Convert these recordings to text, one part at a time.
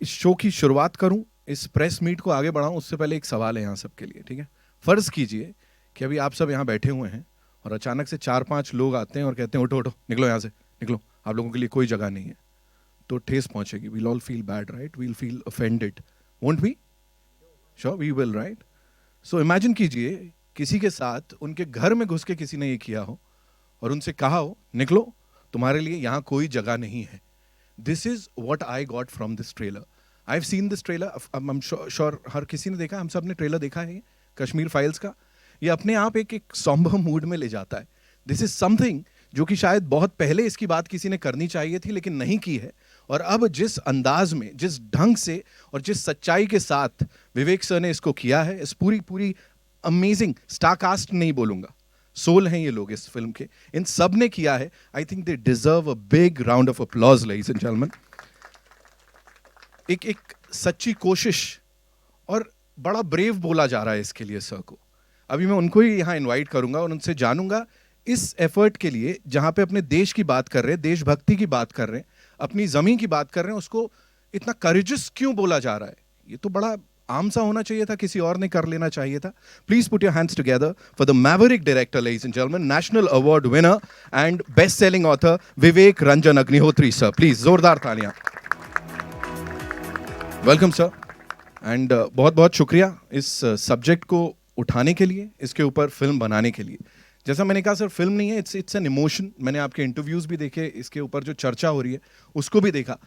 इस शो की शुरुआत करूं, इस प्रेस मीट को आगे बढ़ाऊं, उससे पहले एक सवाल है यहाँ सबके लिए, ठीक है? फर्ज कीजिए कि अभी आप सब यहाँ बैठे हुए हैं और अचानक से 4-5 लोग आते हैं और कहते हैं उठो उठो, निकलो यहाँ से, निकलो, आप लोगों के लिए कोई जगह नहीं है। तो ठेस पहुंचेगी, we'll all feel bad, right? We'll feel offended, won't we? Sure we will, right? So imagine कीजिए किसी के साथ उनके घर में घुस के किसी ने ये किया हो और उनसे कहा हो निकलो, तुम्हारे लिए यहाँ कोई जगह नहीं है। This is what I got from this trailer. I have seen this trailer, I am sure हर किसी ने देखा, हम सब ने ट्रेलर देखा है कश्मीर फाइल्स का। ये अपने आप एक सॉम्बर मूड में ले जाता है। दिस इज समथिंग जो कि शायद बहुत पहले इसकी बात किसी ने करनी चाहिए थी लेकिन नहीं की है। और अब जिस अंदाज में, जिस ढंग से और जिस सच्चाई के साथ विवेक सर ने इसको किया है, इस पूरी पूरी अमेजिंग स्टारकास्ट नहीं बोलूंगा, सोल हैं ये लोग इस फिल्म के, इन सब ने किया है। I think they deserve a big round of applause, ladies and gentleman. एक एक सच्ची कोशिश, और बड़ा ब्रेव बोला जा रहा है इसके लिए सर को। अभी मैं उनको ही यहाँ इनवाइट करूंगा और उनसे जानूंगा इस एफर्ट के लिए, जहां पे अपने देश की बात कर रहे हैं, देशभक्ति की बात कर रहे हैं, अपनी जमीन की बात कर रहे हैं, उसको इतना करेजस क्यों बोला जा रहा है? ये तो बड़ा आम सा होना चाहिए था, किसी और ने कर लेना चाहिए था। Please put your hands together for the Maverick director, ladies and gentleman, national award winner and best selling author Vivek Ranjan Agnihotri sir. Please जोरदार तालियां। वेलकम सर, एंड बहुत बहुत शुक्रिया इस सब्जेक्ट को उठाने के लिए, इसके ऊपर फिल्म बनाने के लिए। जैसा मैंने कहा सर, फिल्म नहीं है, इट्स एन इमोशन। मैंने आपके इंटरव्यूज भी देखे, इसके ऊपर जो चर्चा हो रही है उसको भी देखा।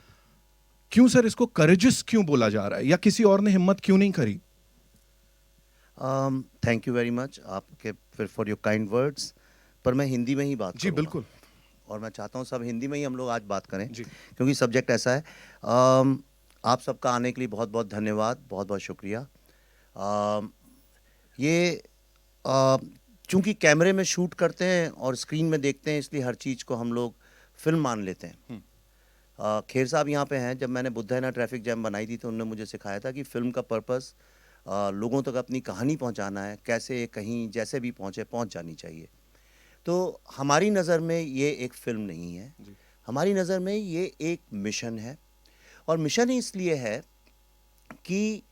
क्यों सर इसको करेजस क्यों बोला जा रहा है, या किसी और ने हिम्मत क्यों नहीं करी? थैंक यू वेरी मच आपके फिर फॉर योर काइंड वर्ड्स। पर मैं हिंदी में ही बात जी करूंगा। बिल्कुल। और मैं चाहता हूं सब हिंदी में ही हम लोग आज बात करें जी। क्योंकि सब्जेक्ट ऐसा है। आप सबका आने के लिए बहुत बहुत धन्यवाद, बहुत बहुत शुक्रिया। अम, ये चूंकि कैमरे में शूट करते हैं और स्क्रीन में देखते हैं, इसलिए हर चीज़ को हम लोग फिल्म मान लेते हैं। खेर साहब यहाँ पे हैं। जब मैंने बुद्धा ट्रैफिक जैम बनाई थी तो उन्होंने मुझे सिखाया था कि फिल्म का पर्पस लोगों तक अपनी कहानी पहुँचाना है, कैसे कहीं जैसे भी पहुँच जानी चाहिए। तो हमारी नज़र में ये एक फिल्म नहीं है, हमारी नज़र में ये एक मिशन है। और मिशन ही इसलिए है कि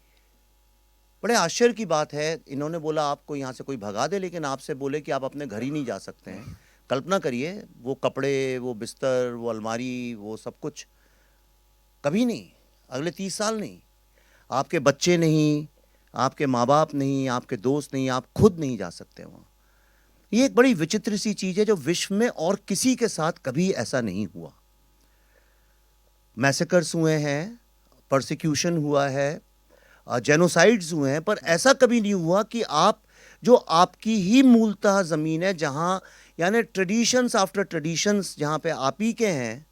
बड़े आश्चर्य की बात है, इन्होंने बोला आपको यहाँ से कोई भगा दे, लेकिन आपसे बोले कि आप अपने घर ही नहीं जा सकते हैं। कल्पना करिए, वो कपड़े, वो बिस्तर, वो अलमारी, वो सब कुछ कभी नहीं, अगले 30 साल नहीं। आपके बच्चे नहीं, आपके माँ बाप नहीं, आपके दोस्त नहीं, आप खुद नहीं जा सकते वहाँ। ये एक बड़ी विचित्र सी चीज़ है जो विश्व में और किसी के साथ कभी ऐसा नहीं हुआ। मैसेकर्स हुए हैं, परसिक्यूशन हुआ है, जेनोसाइड्स हुए हैं, पर ऐसा कभी नहीं हुआ कि आप जो आपकी ही मूलतः ज़मीन है, जहाँ यानी ट्रेडिशंस आफ्टर ट्रेडिशंस जहाँ पे आप ही के हैं,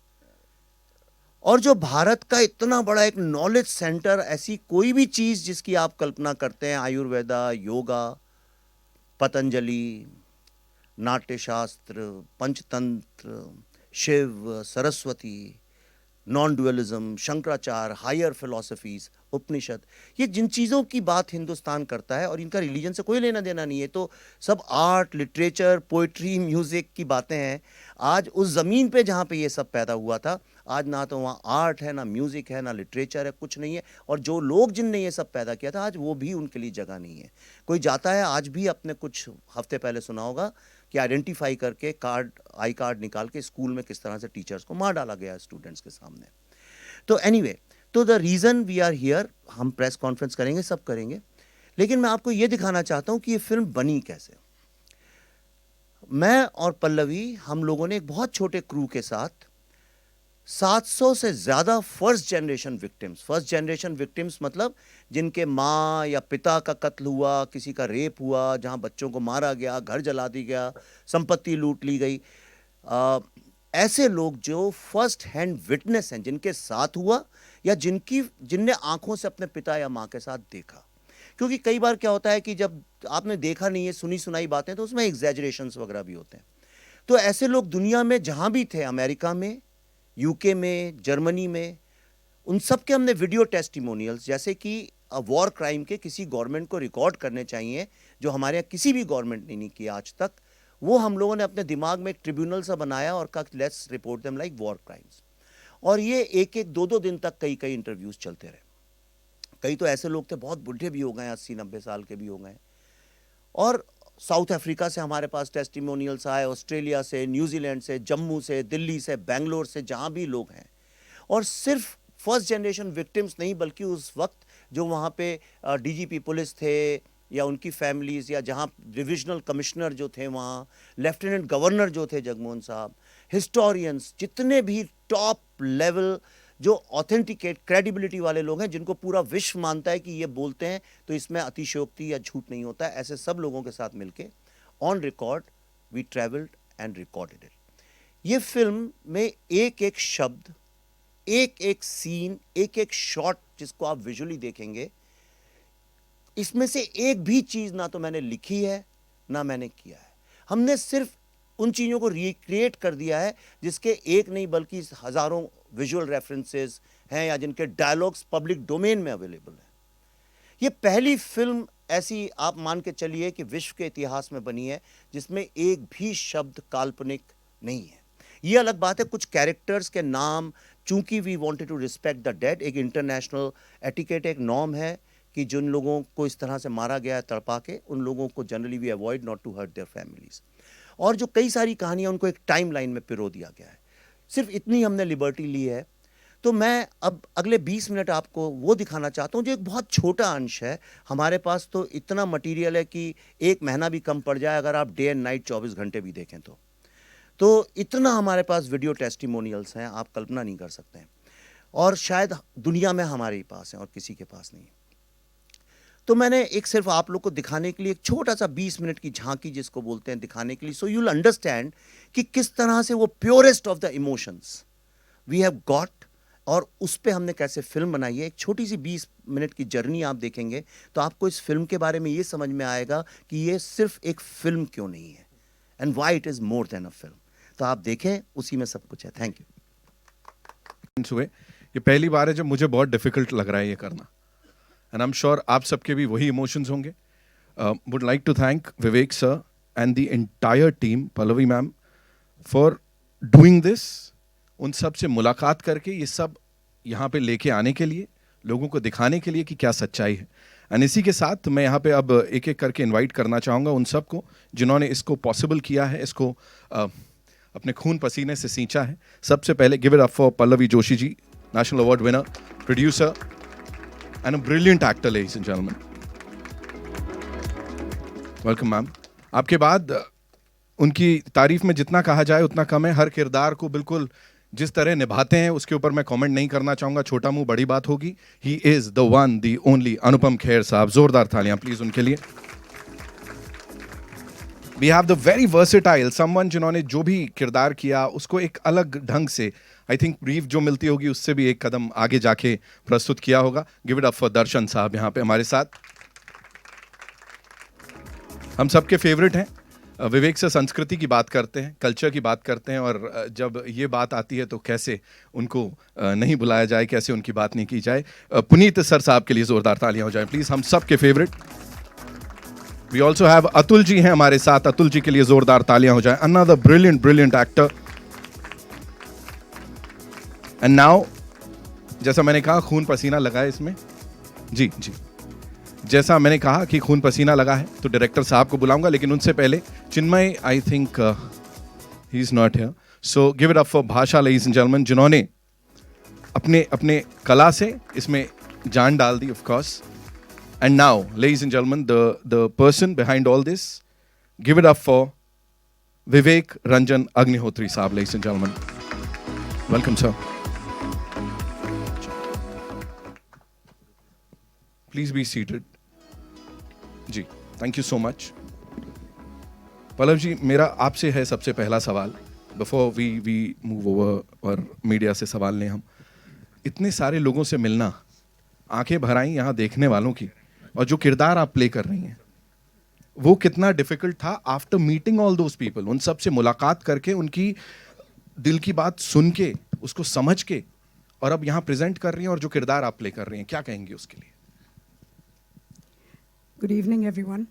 और जो भारत का इतना बड़ा एक नॉलेज सेंटर, ऐसी कोई भी चीज़ जिसकी आप कल्पना करते हैं, Ayurveda, yoga, Patanjali, Natyashastra, Panchatantra, Shiva, Saraswati, non dualism, Shankaracharya, higher philosophies, Upanishad, ये जिन चीज़ों की बात हिंदुस्तान करता है, और इनका रिलीजन से कोई लेना देना नहीं है, तो सब आर्ट, लिटरेचर, पोइट्री, म्यूज़िक की बातें हैं। आज उस ज़मीन पे जहाँ पे ये सब पैदा हुआ था, आज ना तो वहाँ आर्ट है, ना म्यूज़िक है, ना लिटरेचर है, कुछ नहीं है। और जो लोग जिनने ये सब पैदा किया था, आज वो भी उनके लिए जगह नहीं है। कोई जाता है, आज भी आपने कुछ हफ्ते पहले सुना होगा कि आइडेंटिफाई करके कार्ड, आई कार्ड निकाल के स्कूल में किस तरह से टीचर्स को मार डाला गया स्टूडेंट्स के सामने। तो एनीवे, तो the reason we are here, हम प्रेस कॉन्फ्रेंस करेंगे, सब करेंगे, लेकिन मैं आपको ये दिखाना चाहता हूँ कि ये फिल्म बनी कैसे। मैं और पल्लवी, हम लोगों ने एक बहुत छोटे क्रू के साथ 700 से ज़्यादा फर्स्ट जनरेशन विक्टिम्स मतलब जिनके माँ या पिता का कत्ल हुआ, किसी का रेप हुआ, जहाँ बच्चों को मारा गया, घर जला दी गया, संपत्ति लूट ली गई, ऐसे लोग जो फर्स्ट हैंड विटनेस हैं, जिनके साथ हुआ या जिनने आंखों से अपने पिता या माँ के साथ देखा। क्योंकि कई बार क्या होता है कि जब आपने देखा नहीं है, सुनी सुनाई बातें, तो उसमें एग्जैजरेशंस वगैरह भी होते हैं। तो ऐसे लोग दुनिया में जहाँ भी थे, अमेरिका में, यूके में, जर्मनी में, उन सब के हमने वीडियो टेस्टिमोनियल्स, जैसे कि वॉर क्राइम के किसी गवर्नमेंट को रिकॉर्ड करने चाहिए, जो हमारे यहाँ किसी भी गवर्नमेंट ने नहीं किया आज तक, वो हम लोगों ने अपने दिमाग में एक ट्रिब्यूनल सा बनाया और कहा let's report them like war crimes. और ये एक एक दो दो दिन तक कई कई इंटरव्यूज चलते रहे। कई तो ऐसे लोग थे बहुत बुढ़े भी हो गए, 80-90 साल के भी हो गए। और साउथ अफ्रीका से हमारे पास टेस्टिमोनियल्स आए, ऑस्ट्रेलिया से, न्यूजीलैंड से, जम्मू से, दिल्ली से, बेंगलोर से, जहाँ भी लोग हैं। और सिर्फ फर्स्ट जनरेशन विक्टिम्स नहीं, बल्कि उस वक्त जो वहाँ पे डीजीपी पुलिस थे या उनकी फैमिलीज़, या जहाँ डिविजनल कमिश्नर जो थे वहाँ, लेफ्टिनेंट गवर्नर जो थे जगमोहन साहब, हिस्टोरियंस, जितने भी टॉप लेवल जो ऑथेंटिकेट क्रेडिबिलिटी वाले लोग हैं, जिनको पूरा विश्व मानता है कि ये बोलते हैं तो इसमें अतिशयोक्ति या झूठ नहीं होता है, ऐसे सब लोगों के साथ मिलके on record we travelled and recorded it. ये फिल्म में एक एक शब्द, एक एक सीन, एक एक शॉट जिसको आप विजुअली देखेंगे, इसमें से एक भी चीज़ ना तो मैंने लिखी है ना मैंने किया है। हमने सिर्फ उन चीज़ों को रिक्रिएट कर दिया है जिसके एक नहीं बल्कि हज़ारों विजुअल रेफरेंसेस हैं या जिनके डायलॉग्स पब्लिक डोमेन में अवेलेबल हैं। ये पहली फिल्म ऐसी आप मान के चलिए कि विश्व के इतिहास में बनी है जिसमें एक भी शब्द काल्पनिक नहीं है। ये अलग बात है, कुछ कैरेक्टर्स के नाम, चूंकि we wanted to respect the dead, एक इंटरनेशनल एटिकेट, एक नॉर्म है कि जिन लोगों को इस तरह से मारा गया है तड़पा के, उन लोगों को generally we avoid not to hurt their families. और जो कई सारी कहानियाँ उनको एक टाइम लाइन में पिरो दिया गया है, सिर्फ इतनी हमने लिबर्टी ली है। तो मैं अब अगले 20 मिनट आपको वो दिखाना चाहता हूँ जो एक बहुत छोटा अंश है। हमारे पास तो इतना मटेरियल है कि एक महीना भी कम पड़ जाए अगर आप डे एंड नाइट 24 घंटे भी देखें तो इतना हमारे पास वीडियो टेस्टिमोनियल्स हैं, आप कल्पना नहीं कर सकते हैं। और शायद दुनिया में हमारे ही पास हैं और किसी के पास नहीं। तो मैंने एक सिर्फ आप लोग को दिखाने के लिए एक छोटा सा 20 मिनट की झांकी जिसको बोलते हैं दिखाने के लिए, सो यू विल अंडरस्टैंड कि किस तरह से वो purest of the emotions we have got, और उस पे हमने कैसे फिल्म बनाई है। एक छोटी सी 20 मिनट की जर्नी आप देखेंगे तो आपको इस फिल्म के बारे में ये समझ में आएगा कि ये सिर्फ एक फिल्म क्यों नहीं है, and why it is more than a film. तो आप देखें, उसी में सब कुछ है। Thank you. हुए ये पहली बार है जब मुझे बहुत डिफिकल्ट लग रहा है ये करना, एंड आई एम श्योर आप सबके भी वही इमोशंस होंगे। Would like to thank Vivek sir and the entire team, Pallavi ma'am, for doing this. उन सब से मुलाकात करके ये सब यहाँ पे लेके आने के लिए, लोगों को दिखाने के लिए कि क्या सच्चाई है। एंड इसी के साथ मैं यहाँ पे अब एक एक करके इनवाइट करना चाहूँगा उन सबको जिन्होंने इसको पॉसिबल किया है, इसको अपने खून पसीने से सींचा है। सबसे पहले give it up for Pallavi Joshi ji, national award winner, producer and a brilliant actor, ladies and gentleman. Welcome ma'am. आपके बाद उनकी तारीफ में जितना कहा जाए उतना कम है। हर किरदार को बिल्कुल जिस तरह निभाते हैं उसके ऊपर मैं कमेंट नहीं करना चाहूंगा, छोटा मुंह बड़ी बात होगी। He is the one the only Anupam Kher साहब, जोरदार तालियां प्लीज उनके लिए। We have the very versatile someone, जिन्होंने जो भी किरदार किया उसको एक अलग ढंग से, आई थिंक ब्रीफ जो मिलती होगी उससे भी एक कदम आगे जाके प्रस्तुत किया होगा। गिव इट अप फॉर दर्शन साहब यहाँ पे हमारे साथ। हम सबके फेवरेट हैं। विवेक से संस्कृति की बात करते हैं, कल्चर की बात करते हैं, और जब ये बात आती है तो कैसे उनको नहीं बुलाया जाए, कैसे उनकी बात नहीं की जाए। पुनीत सर साहब के लिए जोरदार तालियां हो जाए प्लीज, हम सब के favourite. We also have Atul ji हैं हमारे साथ, अतुल जी के लिए जोरदार तालियां हो जाए। Another brilliant actor. And now, जैसा मैंने कहा खून पसीना लगा है इसमें, जी जी, जैसा मैंने कहा कि खून पसीना लगा है तो डायरेक्टर साहब को बुलाऊंगा, लेकिन उनसे पहले Chinmay, I think he is not here, so give it up for Bhasha, ladies and gentleman, जिन्होंने अपने कला से इसमें जान डाल दी, of course. And now ladies and gentleman, the person behind all this, give it up for Vivek Ranjan Agnihotri sahab, ladies and gentleman, welcome sir. Please be seated. जी, thank you so much. Pallav ji, मेरा आपसे है सबसे पहला सवाल, बिफोर वी मूव ओवर और media से सवाल लें हम। इतने सारे लोगों से मिलना, आंखें भर आई यहाँ देखने वालों की, और जो किरदार आप प्ले कर रही हैं वो कितना डिफिकल्ट था after meeting all those people, उन सब से मुलाकात करके, उनकी दिल की बात सुन के, उसको समझ के, और अब यहाँ प्रेजेंट कर रही हैं, और जो किरदार आप प्ले कर रही हैं, क्या कहेंगे उसके लिए? Good evening everyone.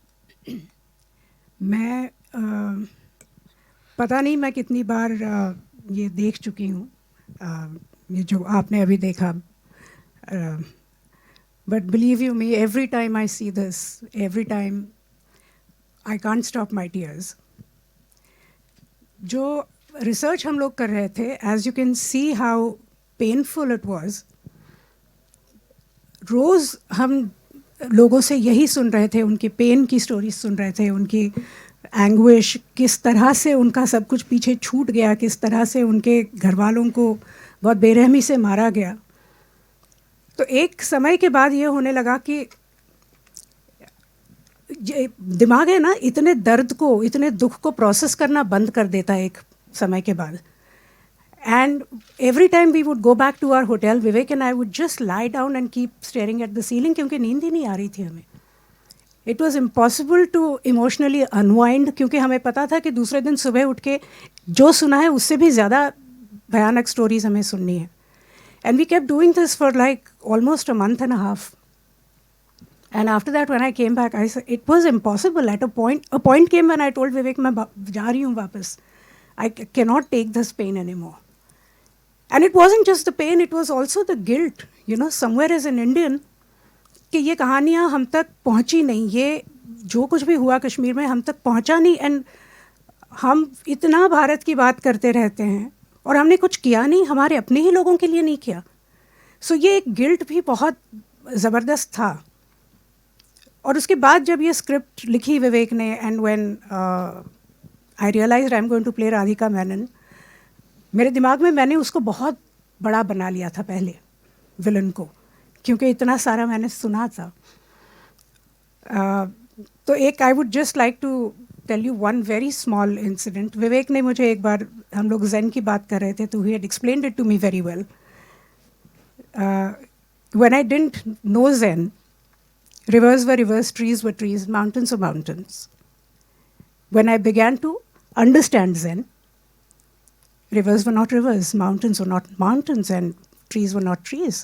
मैं पता नहीं मैं कितनी बार ये देख चुकी हूँ ये जो आपने अभी देखा. But believe you me, every time I see this, every time I can't stop my tears. जो रिसर्च हम लोग कर रहे थे, as you can see how painful it was. रोज़ हम लोगों से यही सुन रहे थे, उनकी पेन की स्टोरीज सुन रहे थे, उनकी एंग्विश, किस तरह से उनका सब कुछ पीछे छूट गया, किस तरह से उनके घर वालों को बहुत बेरहमी से मारा गया. तो एक समय के बाद ये होने लगा कि दिमाग है ना, इतने दर्द को, इतने दुख को प्रोसेस करना बंद कर देता है एक समय के बाद. And every time we would go back to our hotel, Vivek and I would just lie down and keep staring at the ceiling क्योंकि नींद ही नहीं आ रही थी हमें. It was impossible to emotionally unwind क्योंकि हमें पता था कि दूसरे दिन सुबह उठ के जो सुना है उससे भी ज़्यादा भयानक स्टोरीज हमें सुननी है. And we kept doing this for like almost a month and a half. And after that, when I came back, I said it was impossible. At a point came when I told Vivek, मैं जा रही हूँ वापस. I cannot take this pain anymore. And it wasn't just the pain, it was also the guilt. You know, somewhere as an Indian, कि ये कहानियाँ हम तक पहुँची नहीं, ये जो कुछ भी हुआ कश्मीर में हम तक पहुँचा नहीं. एंड हम इतना भारत की बात करते रहते हैं और हमने कुछ किया नहीं, हमारे अपने ही लोगों के लिए नहीं किया. सो ये एक गिल्ट भी बहुत ज़बरदस्त था. और उसके बाद जब ये स्क्रिप्ट लिखी विवेक ने, and when I realised I am going to play Radhika Menon, मेरे दिमाग में मैंने उसको बहुत बड़ा बना लिया था पहले, विलन को, क्योंकि इतना सारा मैंने सुना था. तो एक I would just like to tell you one very small incident. Vivek ने मुझे एक बार, हम लोग ज़ेन की बात कर रहे थे, तो he had explained it to me very well. When I didn't know Zen, rivers were rivers, trees were trees, mountains were mountains. When I began to understand Zen, rivers were not rivers, mountains were not mountains, and trees were not trees.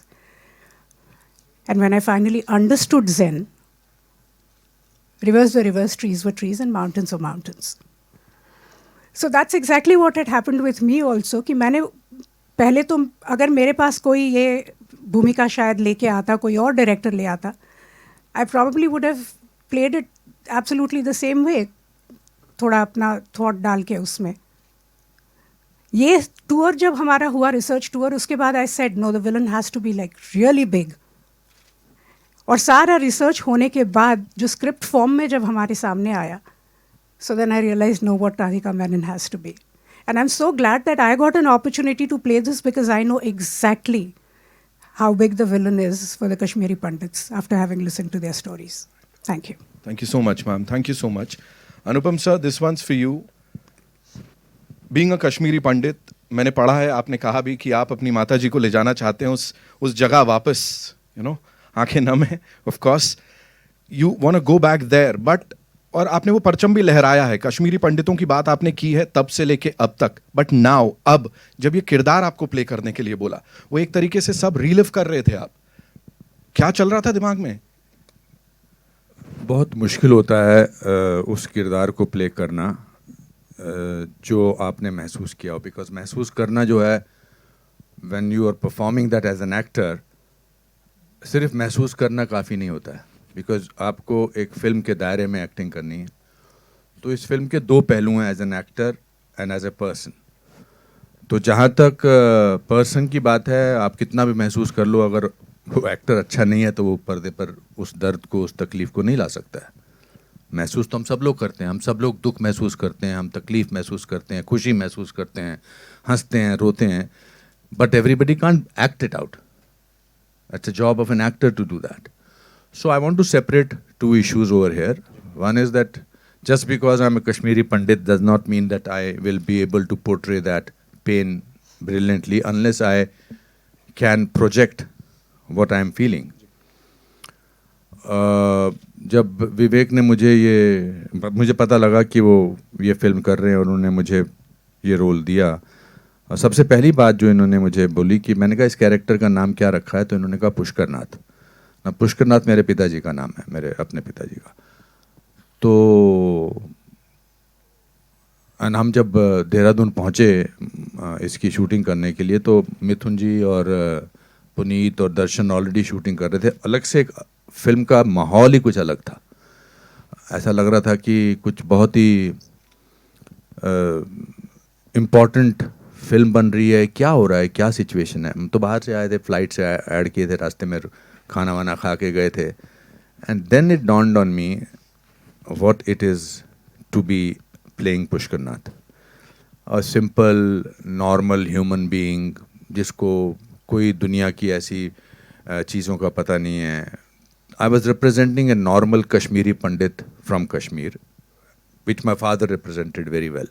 And when I finally understood Zen, rivers were rivers, trees were trees, and mountains were mountains. So that's exactly what had happened with me also, कि मैंने पहले तो, अगर मेरे पास कोई ये भूमिका शायद लेके आता, कोई और डायरेक्टर ले आता, I probably would have played it absolutely the same way, थोड़ा अपना थॉट डाल के उसमें. ये टूर जब हमारा हुआ, रिसर्च टूर, उसके बाद I said no, the villain has to be like really big. और सारा रिसर्च होने के बाद जो स्क्रिप्ट फॉर्म में जब हमारे सामने आया, so then I realized no, what Radhika Menon has to be. And I'm so glad that I got an opportunity to play this because I know exactly how big the villain is for the Kashmiri Pandits after having listened to their stories. Thank you. Thank you so much, ma'am. Thank you so much. Anupam sir, this one's for you. Being a Kashmiri Pandit, मैंने पढ़ा है, आपने कहा भी कि आप अपनी माता जी को ले जाना चाहते हैं उस जगह वापस, you know, आंखें नम है, of course. You want to go back there, but और आपने वो परचम भी लहराया है, कश्मीरी पंडितों की बात आपने की है तब से लेके अब तक. बट नाउ, अब जब ये किरदार आपको प्ले करने के लिए बोला, वो एक तरीके से सब रीलिव कर रहे थे आप, क्या चल रहा था दिमाग में? बहुत मुश्किल होता है उस किरदार को प्ले करना जो आपने महसूस किया हो, बिकॉज महसूस करना जो है, when you are performing that as an actor, सिर्फ महसूस करना काफ़ी नहीं होता है, बिकॉज आपको एक फ़िल्म के दायरे में एक्टिंग करनी है. तो इस फिल्म के दो पहलू हैं, as an actor and as a person. तो जहाँ तक पर्सन की बात है, आप कितना भी महसूस कर लो, अगर वो एक्टर अच्छा नहीं है तो वो पर्दे पर उस दर्द को, उस तकलीफ़ को नहीं ला सकता है. महसूस तो हम सब लोग करते हैं, हम सब लोग दुख महसूस करते हैं, हम तकलीफ़ महसूस करते हैं, खुशी महसूस करते हैं, हंसते हैं, रोते हैं, but everybody can't act it out. It's a job of an actor to do that. So I want to separate two issues over here. One is that just because I'm a Kashmiri Pandit does not mean that I will be able to portray that pain brilliantly unless I can project what I'm feeling. जब विवेक ने मुझे पता लगा कि वो ये film कर रहे हैं और उन्होंने मुझे ये रोल दिया, और सबसे पहली बात जो इन्होंने मुझे बोली कि मैंने कहा इस कैरेक्टर का नाम क्या रखा है, तो इन्होंने कहा पुष्करनाथ. पुष्करनाथ मेरे पिताजी का नाम है, मेरे अपने पिताजी का. तो एंड हम जब देहरादून पहुँचे इसकी शूटिंग करने के लिए, तो मिथुन जी और पुनीत और दर्शन ऑलरेडी शूटिंग कर रहे थे। अलग से एक फिल्म का माहौल ही कुछ अलग था। ऐसा लग रहा था कि कुछ बहुत ही इम्पॉर्टेंट फिल्म बन रही है, क्या हो रहा है, क्या सिचुएशन है। हम तो बाहर से आए थे, फ्लाइट से ऐड किए थे, रास्ते में खाना वाना खा के गए थे। And then it dawned on me what it is to be playing Pushkar Nath, a simple normal human being जिसको कोई दुनिया की ऐसी चीज़ों का पता नहीं है। I was representing a normal Kashmiri Pandit from Kashmir, which my father represented very well.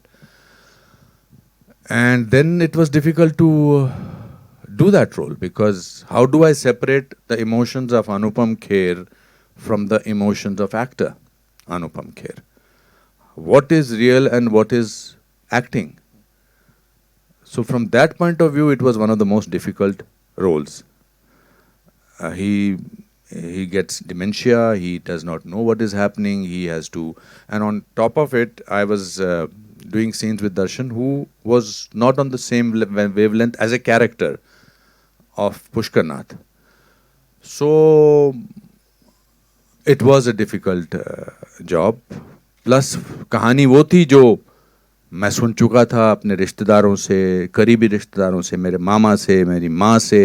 And then it was difficult to do that role, because how do I separate the emotions of Anupam Kher from the emotions of actor Anupam Kher? What is real and what is acting? So from that point of view, it was one of the most difficult roles. He gets dementia, he does not know what is happening, he has to, and on top of it, I was doing scenes with Darshan, who was not on the same wavelength as a character of Pushkar Nath. So it was a difficult job. Plus कहानी वो थी जो मैं सुन चुका था अपने रिश्तेदारों से, करीबी रिश्तेदारों से, मेरे मामा से, मेरी माँ से,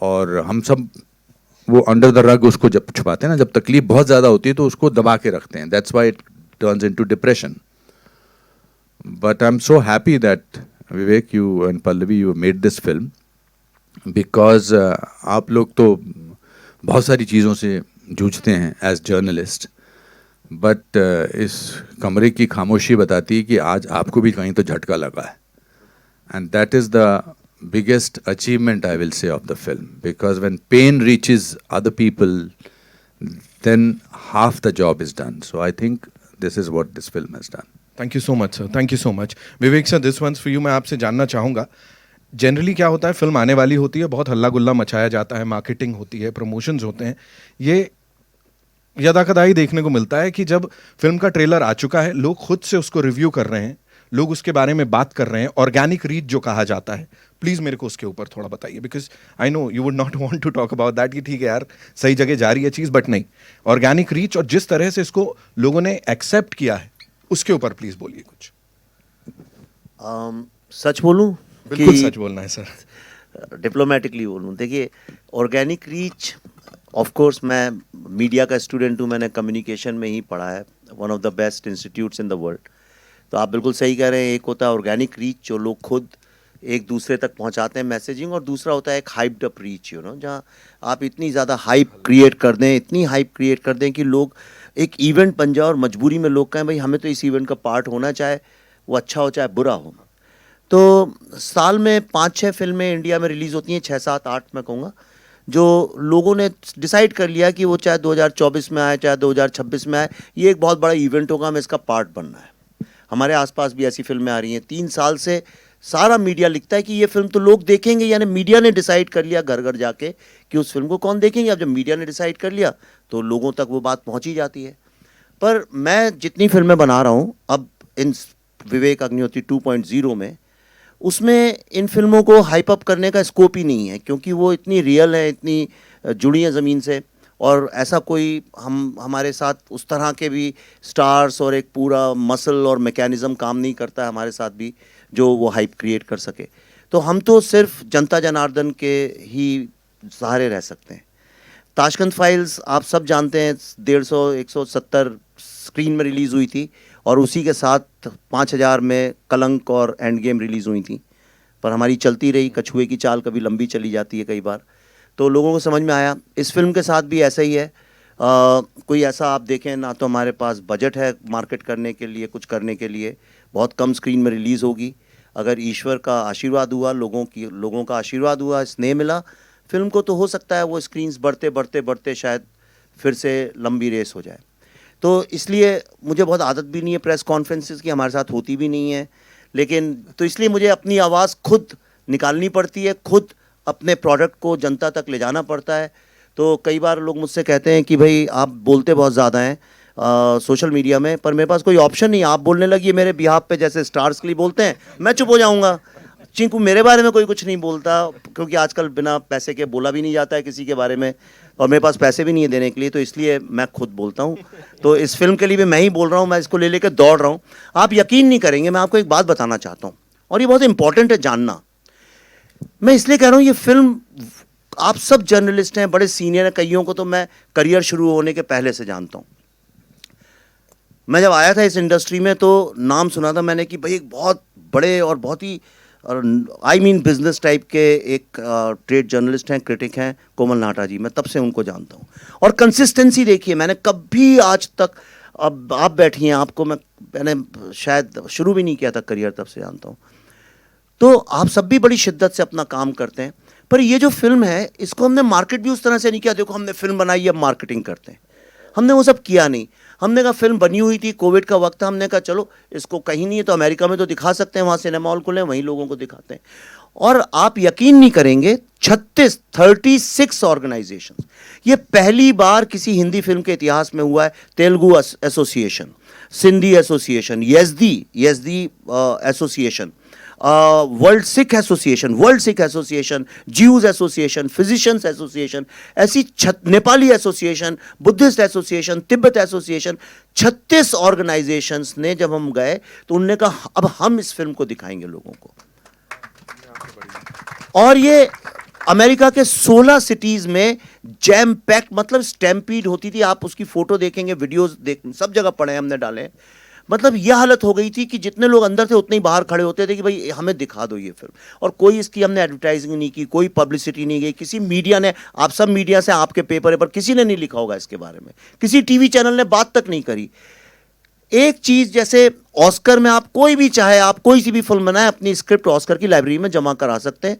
और हम सब वो अंडर द रग उसको जब छुपाते हैं ना, जब तकलीफ बहुत ज़्यादा होती है तो उसको दबा के रखते हैं. That's why it turns into depression. But I'm so happy that Vivek, you and Pallavi, you made this film, because आप लोग तो बहुत सारी चीज़ों से जूझते हैं as journalist, but इस कमरे की खामोशी बताती है कि आज आपको भी कहीं तो झटका लगा है. And that is the biggest achievement, I will say, of the film, because when pain reaches other people, then half the job is done. So I think this is what this film has done. Thank you so much sir, thank you so much. Vivek sir, this one's for you. मैं आपसे जानना चाहूँगा, generally क्या होता है, film आने वाली होती है, बहुत हल्ला गुल्ला मचाया जाता है, मार्केटिंग होती है, प्रमोशंस होते हैं. ये यदाकदाई देखने को मिलता है कि जब फिल्म का ट्रेलर आ चुका है, लोग खुद से उसको रिव्यू कर रहे हैं, लोग उसके बारे में बात कर रहे हैं, ऑर्गेनिक रीच जो कहा जाता है. प्लीज़ मेरे को उसके ऊपर थोड़ा बताइए, because I know you would not want to talk about that कि ठीक है यार, सही जगह जा रही है चीज़, बट नहीं, ऑर्गेनिक रीच और जिस तरह से इसको लोगों ने एक्सेप्ट किया है, उसके ऊपर प्लीज बोलिए कुछ. सच बोलूं? बिल्कुल सच बोलना है सर. डिप्लोमेटिकली बोलूं, देखिए, ऑर्गेनिक रीच, ऑफ कोर्स मैं मीडिया का स्टूडेंट हूं, मैंने कम्युनिकेशन में ही पढ़ा है, one of the best institutes in the world. तो आप बिल्कुल सही कह रहे हैं. एक होता है ऑर्गेनिक रीच जो लोग खुद एक दूसरे तक पहुंचाते हैं मैसेजिंग, और दूसरा होता है एक हाइप्ड अप रीच, जहाँ आप इतनी ज़्यादा हाइप क्रिएट कर दें, इतनी हाइप क्रिएट कर दें कि लोग एक इवेंट बन जाए और मजबूरी में लोग कहें भाई हमें तो इस इवेंट का पार्ट होना, चाहे वो अच्छा हो चाहे बुरा हो. तो साल में 5-6 फिल्में इंडिया में रिलीज़ होती हैं, 6-7-8 मैं कहूँगा, जो लोगों ने डिसाइड कर लिया कि वो चाहे 2024 में आए चाहे 2026 में आए, ये एक बहुत बड़ा इवेंट होगा, हमें इसका पार्ट बनना है. हमारे आसपास भी ऐसी फिल्में आ रही हैं. 3 साल से सारा मीडिया लिखता है कि ये फिल्म तो लोग देखेंगे, यानी मीडिया ने डिसाइड कर लिया घर घर जाके कि उस फिल्म को कौन देखेंगे. अब जब मीडिया ने डिसाइड कर लिया तो लोगों तक वो बात पहुंच ही जाती है. पर मैं जितनी फिल्में बना रहा हूँ अब इन विवेक अग्निहोत्री 2.0 में, उसमें इन फिल्मों को हाइप अप करने का स्कोप ही नहीं है, क्योंकि वो इतनी रियल है, इतनी जुड़ी हैं ज़मीन से, और ऐसा कोई हमारे साथ उस तरह के भी स्टार्स और एक पूरा मसल और मैकेनिज़्म काम नहीं करता है हमारे साथ भी जो वो हाइप क्रिएट कर सके. तो हम तो सिर्फ जनता जनार्दन के ही सहारे रह सकते हैं. ताशकंद फाइल्स आप सब जानते हैं, 150-170 स्क्रीन में रिलीज़ हुई थी, और उसी के साथ 5000 में कलंक और एंड गेम रिलीज़ हुई थी. पर हमारी चलती रही, कछुए की चाल कभी लंबी चली जाती है कई बार. तो लोगों को समझ में आया. इस फिल्म के साथ भी ऐसा ही है. कोई ऐसा आप देखें, ना तो हमारे पास बजट है मार्केट करने के लिए, कुछ करने के लिए, बहुत कम स्क्रीन में रिलीज़ होगी. अगर ईश्वर का आशीर्वाद हुआ, लोगों का आशीर्वाद हुआ, स्नेह मिला फिल्म को, तो हो सकता है वो स्क्रीन्स बढ़ते शायद फिर से लंबी रेस हो जाए. तो इसलिए मुझे बहुत आदत भी नहीं है प्रेस कॉन्फ्रेंसेस की, हमारे साथ होती भी नहीं है, लेकिन तो इसलिए मुझे अपनी आवाज़ खुद निकालनी पड़ती है, खुद अपने प्रोडक्ट को जनता तक ले जाना पड़ता है. तो कई बार लोग मुझसे कहते हैं कि भाई आप बोलते बहुत ज़्यादा हैं, सोशल मीडिया में, पर मेरे पास कोई ऑप्शन नहीं। आप बोलने लगी मेरे बिहाफ पे, जैसे स्टार्स के लिए बोलते हैं, मैं चुप हो जाऊंगा। चिंकू मेरे बारे में कोई कुछ नहीं बोलता, क्योंकि आजकल बिना पैसे के बोला भी नहीं जाता है किसी के बारे में, और मेरे पास पैसे भी नहीं है देने के लिए, तो इसलिए मैं खुद बोलता हूँ। तो इस फिल्म के लिए भी मैं ही बोल रहा हूँ, मैं इसको ले लेकर दौड़ रहा हूँ। आप यकीन नहीं करेंगे, मैं आपको एक बात बताना चाहता हूँ, और ये बहुत इंपॉर्टेंट है जानना। मैं इसलिए कह रहा हूँ, ये फिल्म, आप सब जर्नलिस्ट हैं, बड़े सीनियर हैं, कईयों को तो मैं करियर शुरू होने के पहले से जानता हूँ। मैं जब आया था इस इंडस्ट्री में तो नाम सुना था मैंने कि भाई एक बहुत बड़े और बहुत ही बिजनेस टाइप के एक ट्रेड जर्नलिस्ट हैं, क्रिटिक हैं, कोमल नाहटा जी। मैं तब से उनको जानता हूँ, और कंसिस्टेंसी देखिए, मैंने कभी आज तक, अब आप बैठी हैं, आपको मैंने शायद शुरू भी नहीं किया था करियर, तब से जानता हूँ। तो आप सब भी बड़ी शिद्दत से अपना काम करते हैं, पर ये जो फिल्म है इसको हमने मार्केट भी उस तरह से नहीं किया, देखो हमने फिल्म बनाई अब मार्केटिंग करते हैं, हमने वो सब किया नहीं। हमने कहा फिल्म बनी हुई थी, कोविड का वक्त था, हमने कहा चलो इसको कहीं नहीं है तो अमेरिका में तो दिखा सकते हैं, वहाँ सिनेमा हॉल खुले हैं, वहीं लोगों को दिखाते हैं। और आप यकीन नहीं करेंगे, 36 ऑर्गेनाइजेशन, ये पहली बार किसी हिंदी फिल्म के इतिहास में हुआ है। Telugu association, Sindhi association, Yazdi association, world Sikh association, Jews association, physicians association, ऐसी Nepali association, Buddhist association, Tibet association, 36 organisations ने जब हम गए तो उन्होंने कहा अब हम इस फिल्म को दिखाएंगे लोगों को। और ये अमेरिका के 16 सिटीज में जैम पैक्ड, मतलब स्टैम्पीड होती थी। आप उसकी फोटो देखेंगे, वीडियोस सब जगह पड़े हमने डाले। मतलब यह हालत हो गई थी कि जितने लोग अंदर थे उतने ही बाहर खड़े होते थे कि भाई हमें दिखा दो ये फिल्म। और कोई इसकी हमने एडवर्टाइजिंग नहीं की, कोई पब्लिसिटी नहीं गई, किसी मीडिया ने, आप सब मीडिया से, आपके पेपर पर किसी ने नहीं लिखा होगा इसके बारे में, किसी टीवी चैनल ने बात तक नहीं करी। एक चीज जैसे ऑस्कर में आप कोई भी चाहे, आप कोई सी भी फिल्म बनाए, अपनी स्क्रिप्ट ऑस्कर की लाइब्रेरी में जमा करा सकते हैं,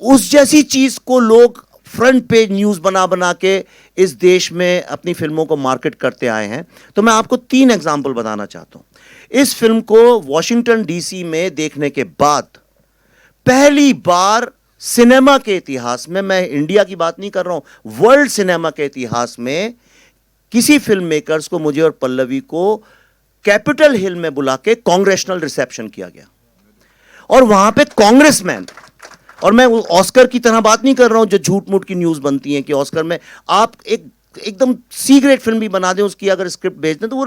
उस जैसी चीज को लोग फ्रंट पेज न्यूज बना बना के इस देश में अपनी फिल्मों को मार्केट करते आए हैं। तो मैं आपको 3 एग्जाम्पल बताना चाहता हूं। इस फिल्म को वॉशिंगटन डीसी में देखने के बाद पहली बार सिनेमा के इतिहास में, मैं इंडिया की बात नहीं कर रहा हूं, वर्ल्ड सिनेमा के इतिहास में किसी फिल्म मेकर्स को, मुझे और पल्लवी को, कैपिटल हिल में बुला के कांग्रेशनल रिसेप्शन किया गया। और वहां पे कांग्रेसमैन, और मैं ऑस्कर की तरह बात नहीं कर रहा हूं जो झूठ मूठ की न्यूज बनती है कि ऑस्कर में आप एकदम सी ग्रेड फिल्म भी बना दें, उसकी अगर स्क्रिप्ट भेज दें तो वो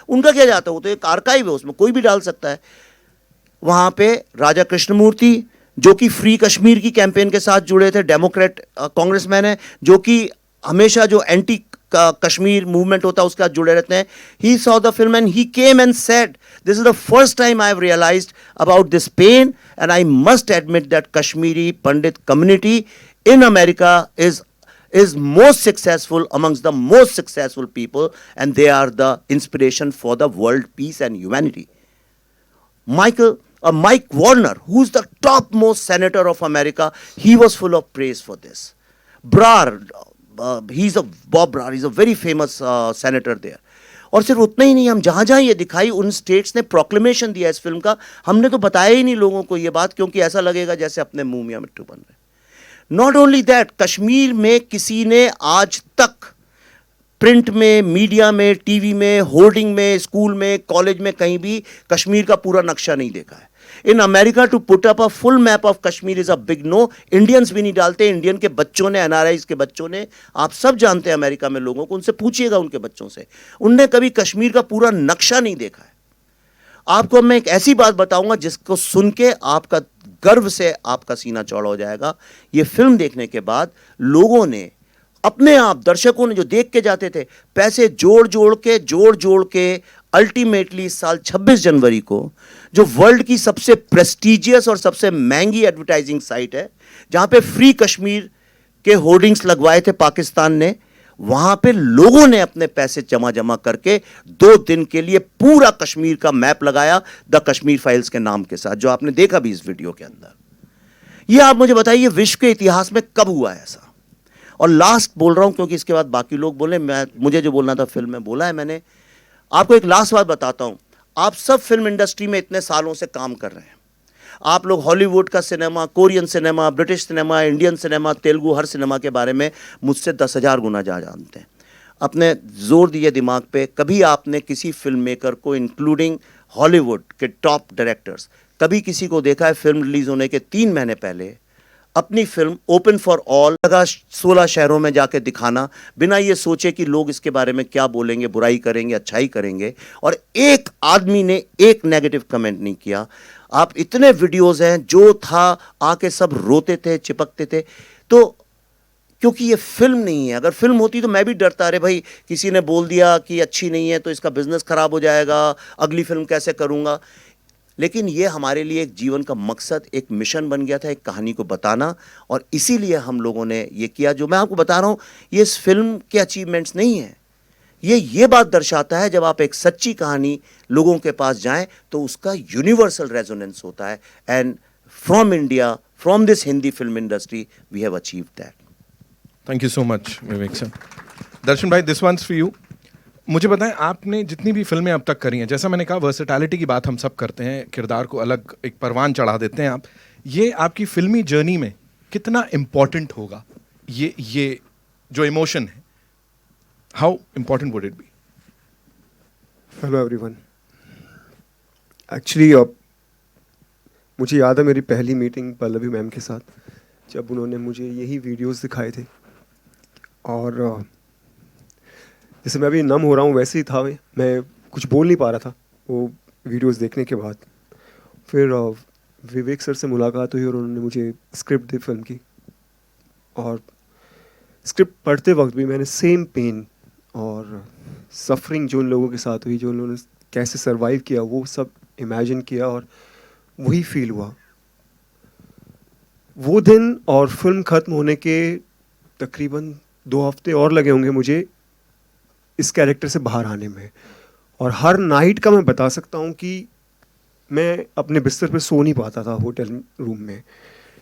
उनका क्या जाता है, वो तो एक आर्काइव है, उसमें कोई भी डाल सकता है। वहां पे राजा कृष्णमूर्ति, जो कि फ्री कश्मीर की कैंपेन के साथ जुड़े थे, डेमोक्रेट कांग्रेसमैन है, जो कि हमेशा जो एंटी कश्मीर मूवमेंट होता है उसके साथ जुड़े रहते हैं। He saw the film and he came and said, this is the first time I have realised about this pain and I must admit that Kashmiri Pandit community in America is most successful amongst the most successful people, and they are the inspiration for the world peace and humanity. Mike Warner, who's the topmost senator of America, he was full of praise for this. Bob Brar, he's a very famous senator there. और सिर्फ उतना ही नहीं, हम जहां जहां ये दिखाई उन स्टेट्स ने प्रोक्लेमेशन दिया इस फिल्म का। हमने तो बताया ही नहीं लोगों को ये बात, क्योंकि ऐसा लगेगा जैसे अपने मुंह में मिट्टू बन रहे। नॉट ओनली दैट, कश्मीर में किसी ने आज तक प्रिंट में, मीडिया में, टीवी में, होर्डिंग में, स्कूल में, कॉलेज में, कहीं भी कश्मीर का पूरा नक्शा नहीं देखा है। In America to put up a full map of Kashmir is a big no. Indians भी नहीं डालते, इंडियन के बच्चों ने, एनआरआईज के बच्चों ने, आप सब जानते हैं अमेरिका में लोगों को, उनसे पूछिएगा उनके बच्चों से, उनने कभी कश्मीर का पूरा नक्शा नहीं देखा है। आपको मैं एक ऐसी बात बताऊंगा जिसको सुन के आपका गर्व से आपका सीना चौड़ा हो जाएगा। ये फिल्म देखने के बाद लोगों ने अपने आप, दर्शकों ने जो देख के जाते थे, पैसे जोड़ जोड़ के अल्टीमेटली इस साल 26 जनवरी को, जो वर्ल्ड की सबसे प्रेस्टिजियस और सबसे महंगी एडवर्टाइजिंग साइट है, जहां पे फ्री कश्मीर के होर्डिंग्स लगवाए थे पाकिस्तान ने, वहां पे लोगों ने अपने पैसे जमा करके 2 दिन के लिए पूरा कश्मीर का मैप लगाया, द कश्मीर फाइल्स के नाम के साथ, जो आपने देखा भी इस वीडियो के अंदर। ये आप मुझे बताइए विश्व के इतिहास में कब हुआ है ऐसा? और लास्ट बोल रहा हूं क्योंकि इसके बाद बाकी लोग बोले, मुझे जो बोलना था फिल्म में बोला है मैंने। आपको एक लास्ट बात बताता हूं, आप सब फिल्म इंडस्ट्री में इतने सालों से काम कर रहे हैं, आप लोग हॉलीवुड का cinema, Korean cinema, British cinema, Indian cinema, Telugu, हर सिनेमा के बारे में मुझसे 10,000 गुना जानते हैं। अपने जोर दिए दिमाग पे, कभी आपने किसी फिल्म मेकर को, इंक्लूडिंग हॉलीवुड के टॉप डायरेक्टर्स, कभी किसी को देखा है फिल्म रिलीज होने के 3 महीने पहले अपनी फिल्म ओपन फॉर ऑल लगा 16 शहरों में जाके दिखाना, बिना ये सोचे कि लोग इसके बारे में क्या बोलेंगे, बुराई करेंगे, अच्छाई करेंगे, और एक आदमी ने एक नेगेटिव कमेंट नहीं किया। आप इतने वीडियोस हैं, जो था आके सब रोते थे, चिपकते थे। तो क्योंकि ये फिल्म नहीं है, अगर फिल्म होती तो मैं भी डरता, अरे भाई किसी ने बोल दिया कि अच्छी नहीं है तो इसका बिजनेस खराब हो जाएगा, अगली फिल्म कैसे करूंगा। लेकिन ये हमारे लिए एक जीवन का मकसद, एक मिशन बन गया था, एक कहानी को बताना, और इसीलिए हम लोगों ने ये किया। जो मैं आपको बता रहा हूँ, ये इस फिल्म के अचीवमेंट्स नहीं है, ये बात दर्शाता है जब आप एक सच्ची कहानी लोगों के पास जाएं तो उसका यूनिवर्सल रेजोनेंस होता है। And from India, from this Hindi film industry, we have achieved that. Thank you so much Vivek sir. Darshan भाई, दिस वंस फॉर यू। मुझे बताएं, आपने जितनी भी फिल्में अब तक करी हैं, जैसा मैंने कहा वर्सेटैलिटी की बात हम सब करते हैं, किरदार को अलग एक परवान चढ़ा देते हैं आप, ये आपकी फिल्मी जर्नी में कितना इम्पोर्टेंट होगा? ये जो इमोशन है, how important would it be? Hello everyone. Actually मुझे याद है मेरी पहली मीटिंग पल्लवी मैम के साथ, जब उन्होंने मुझे यही वीडियोस दिखाए थे, और जैसे मैं अभी नम हो रहा हूँ वैसे ही था, मैं कुछ बोल नहीं पा रहा था वो वीडियोस देखने के बाद। फिर विवेक सर से मुलाकात हुई और उन्होंने मुझे स्क्रिप्ट दी फिल्म की, और स्क्रिप्ट पढ़ते वक्त भी मैंने सेम पेन और सफरिंग जो उन लोगों के साथ हुई, जो उन्होंने कैसे सरवाइव किया, वो सब इमेजिन किया और वही फील हुआ। वो दिन और फिल्म ख़त्म होने के तकरीबन 2 हफ्ते और लगे होंगे मुझे इस कैरेक्टर से बाहर आने में। और हर नाइट का मैं बता सकता हूँ कि मैं अपने बिस्तर पे सो नहीं पाता था होटल रूम में,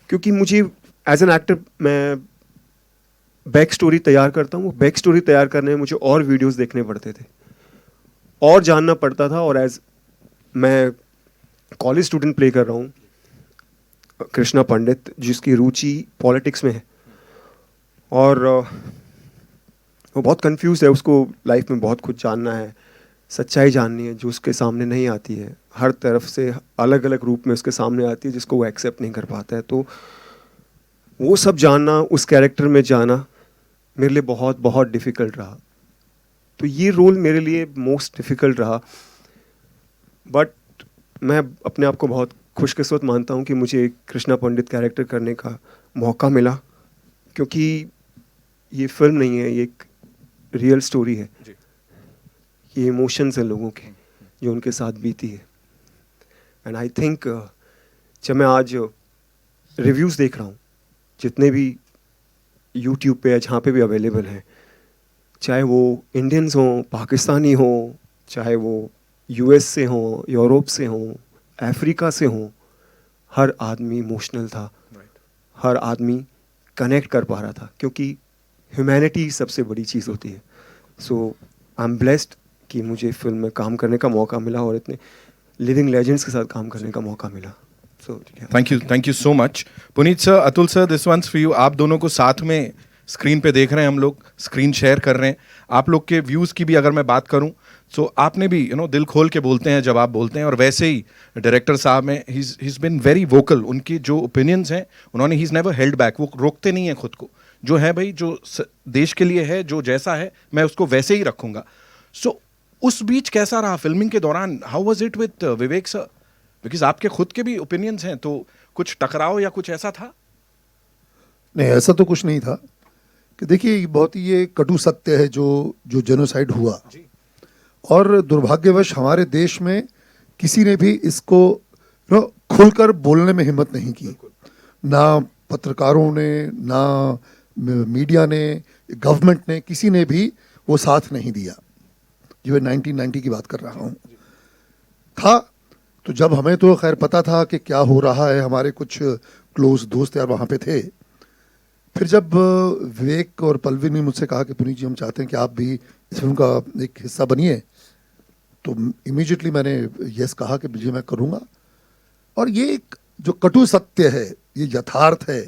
क्योंकि मुझे एज एन एक्टर मैं बैक स्टोरी तैयार करता हूँ। बैक स्टोरी तैयार करने में मुझे और वीडियोस देखने पड़ते थे और जानना पड़ता था। और एज मैं कॉलेज स्टूडेंट प्ले कर रहा हूँ, कृष्णा पंडित, जिसकी रुचि पॉलिटिक्स में है, और वो बहुत कंफ्यूज है, उसको लाइफ में बहुत कुछ जानना है, सच्चाई जाननी है जो उसके सामने नहीं आती है, हर तरफ से अलग अलग रूप में उसके सामने आती है जिसको वो एक्सेप्ट नहीं कर पाता है। तो वो सब जानना, उस कैरेक्टर में जाना मेरे लिए बहुत बहुत डिफ़िकल्ट रहा। तो ये रोल मेरे लिए मोस्ट डिफ़िकल्ट रहा, बट मैं अपने आप को बहुत खुशकिस्मत मानता हूँ कि मुझे कृष्णा पंडित कैरेक्टर करने का मौका मिला, क्योंकि ये फिल्म नहीं है, ये एक रियल स्टोरी है। ये इमोशंस हैं लोगों के जो उनके साथ बीती है। एंड आई थिंक जब मैं आज रिव्यूज़ देख रहा हूँ, जितने भी यूट्यूब पे या जहाँ पे भी अवेलेबल हैं, चाहे वो इंडियंस हों, पाकिस्तानी हों, चाहे वो यूएस से हों, यूरोप से हों, अफ्रीका से हों, हर आदमी इमोशनल था, हर आदमी कनेक्ट कर पा रहा था, क्योंकि ह्यूमैनिटी सबसे बड़ी चीज़ होती है। सो आई एम ब्लेस्ड कि मुझे फिल्म में काम करने का मौका मिला और इतने लिविंग लेजेंड्स के साथ काम करने का मौका मिला। So thank you so much Puneet sir, Atul sir, this one's for you. आप दोनों को साथ में स्क्रीन पे देख रहे हैं, हम लोग स्क्रीन शेयर कर रहे हैं। आप लोग के व्यूज़ की भी अगर मैं बात करूं, सो आपने भी दिल खोल के बोलते हैं जब आप बोलते हैं, और वैसे ही डायरेक्टर साहब में he is been very vocal. उनकी जो ओपिनियंस हैं, उन्होंने he is never held back, वो रोकते नहीं हैं खुद को। जो है भाई, जो देश के लिए है, जो जैसा है मैं उसको वैसे ही रखूंगा। सो उस बीच कैसा रहा फिल्मिंग के दौरान? How was it with Vivek sir? Because आपके खुद के भी ओपिनियंस हैं, तो कुछ टकराव या कुछ ऐसा था? नहीं, ऐसा तो कुछ नहीं था। कि देखिए, बहुत ही ये कटु सत्य है जो जेनोसाइड हुआ, और दुर्भाग्यवश हमारे देश में किसी ने भी इसको खुलकर बोलने में हिम्मत नहीं की। ना पत्रकारों ने, ना मीडिया ने, गवर्नमेंट ने, किसी ने भी वो साथ नहीं दिया। जो मैं 1990 की बात कर रहा हूँ था, तो जब हमें तो खैर पता था कि क्या हो रहा है, हमारे कुछ क्लोज दोस्त यार वहाँ पे थे। फिर जब विवेक और पल्लवी ने मुझसे कहा कि पुनीत जी, हम चाहते हैं कि आप भी इस फिल्म का एक हिस्सा बनिए, तो इमीडिएटली मैंने यस कहा कि जी मैं करूँगा। और ये एक जो कटु सत्य है, ये यथार्थ है,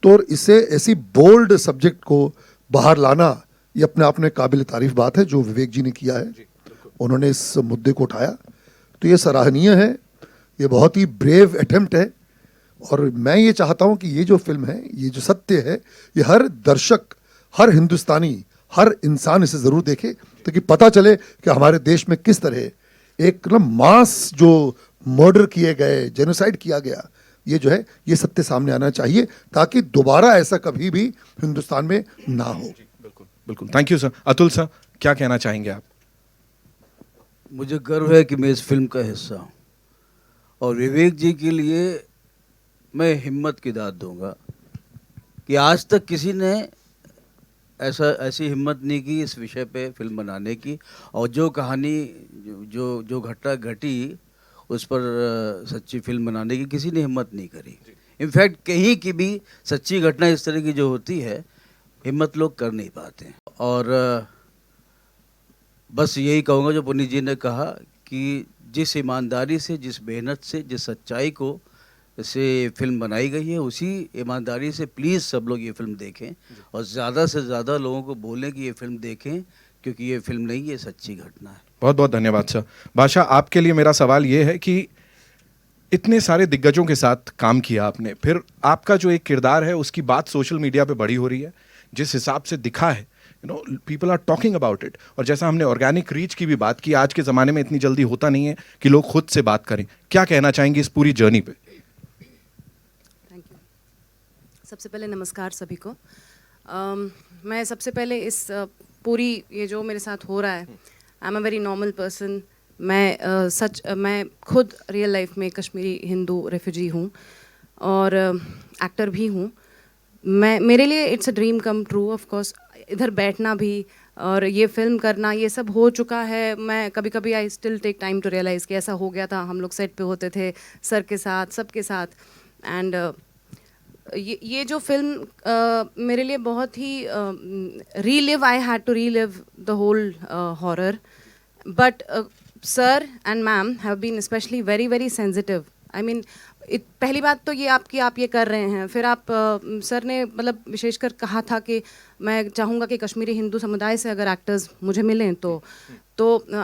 तो इसे ऐसी बोल्ड सब्जेक्ट को बाहर लाना ये अपने आप में काबिल तारीफ बात है जो विवेक जी ने किया है, उन्होंने इस मुद्दे को उठाया, तो ये सराहनीय है, ये बहुत ही ब्रेव अटेम्प्ट है। और मैं ये चाहता हूँ कि ये जो फिल्म है, ये जो सत्य है, ये हर दर्शक, हर हिंदुस्तानी, हर इंसान इसे ज़रूर देखे, ताकि पता चले कि हमारे देश में किस तरह एक ना मास जो मर्डर किए गए, जेनोसाइड किया गया, ये जो है ये सत्य सामने आना चाहिए, ताकि दोबारा ऐसा कभी भी हिंदुस्तान में ना हो। बिल्कुल बिल्कुल, thank you sir. Atul sir, क्या कहना चाहेंगे आप? मुझे गर्व है कि मैं इस फिल्म का हिस्सा हूँ, और विवेक जी के लिए मैं हिम्मत की दाद दूंगा कि आज तक किसी ने ऐसी हिम्मत नहीं की इस विषय पे फिल्म बनाने की, और जो कहानी जो घटना घटी उस पर सच्ची फिल्म बनाने की किसी ने हिम्मत नहीं करी। इनफैक्ट कहीं की भी सच्ची घटना इस तरह की जो होती है, हिम्मत लोग कर नहीं पाते हैं। और बस यही कहूँगा जो पुनीत जी ने कहा कि जिस ईमानदारी से, जिस मेहनत से, जिस सच्चाई को से फिल्म बनाई गई है, उसी ईमानदारी से प्लीज़ सब लोग ये फिल्म देखें, और ज़्यादा से ज़्यादा लोगों को बोलें कि ये फिल्म देखें, क्योंकि ये फिल्म नहीं, ये सच्ची घटना है। बहुत बहुत धन्यवाद सर। बादशाह, आपके लिए मेरा सवाल ये है कि इतने सारे दिग्गजों के साथ काम किया आपने, फिर आपका जो एक किरदार है उसकी बात सोशल मीडिया पे बड़ी हो रही है, जिस हिसाब से दिखा है, you know, people are talking about it. और जैसा हमने ऑर्गेनिक रीच की भी बात की, आज के ज़माने में इतनी जल्दी होता नहीं है कि लोग खुद से बात करें। क्या कहना चाहेंगे इस पूरी जर्नी पे? Thank you. सबसे पहले नमस्कार सभी को। मैं सबसे पहले इस पूरी ये जो मेरे साथ हो रहा है, I am a very normal person. मैं खुद रियल लाइफ में कश्मीरी हिंदू रेफ्यूजी हूँ और एक्टर भी हूँ। मेरे लिए it's a dream come true. Of course इधर बैठना भी और ये फिल्म करना, ये सब हो चुका है। मैं कभी कभी I still take time to realise कि ऐसा हो गया था। हम लोग सेट पे होते थे सर के साथ, सबके साथ। एंड ये जो फिल्म मेरे लिए बहुत ही relive, I had to relive the whole horror, but sir and ma'am have been specially very very sensitive. I mean, पहली बात तो ये आप ये कर रहे हैं, फिर आप सर ने मतलब विशेषकर कहा था कि मैं चाहूँगा कि कश्मीरी हिंदू समुदाय से अगर एक्टर्स मुझे मिलें तो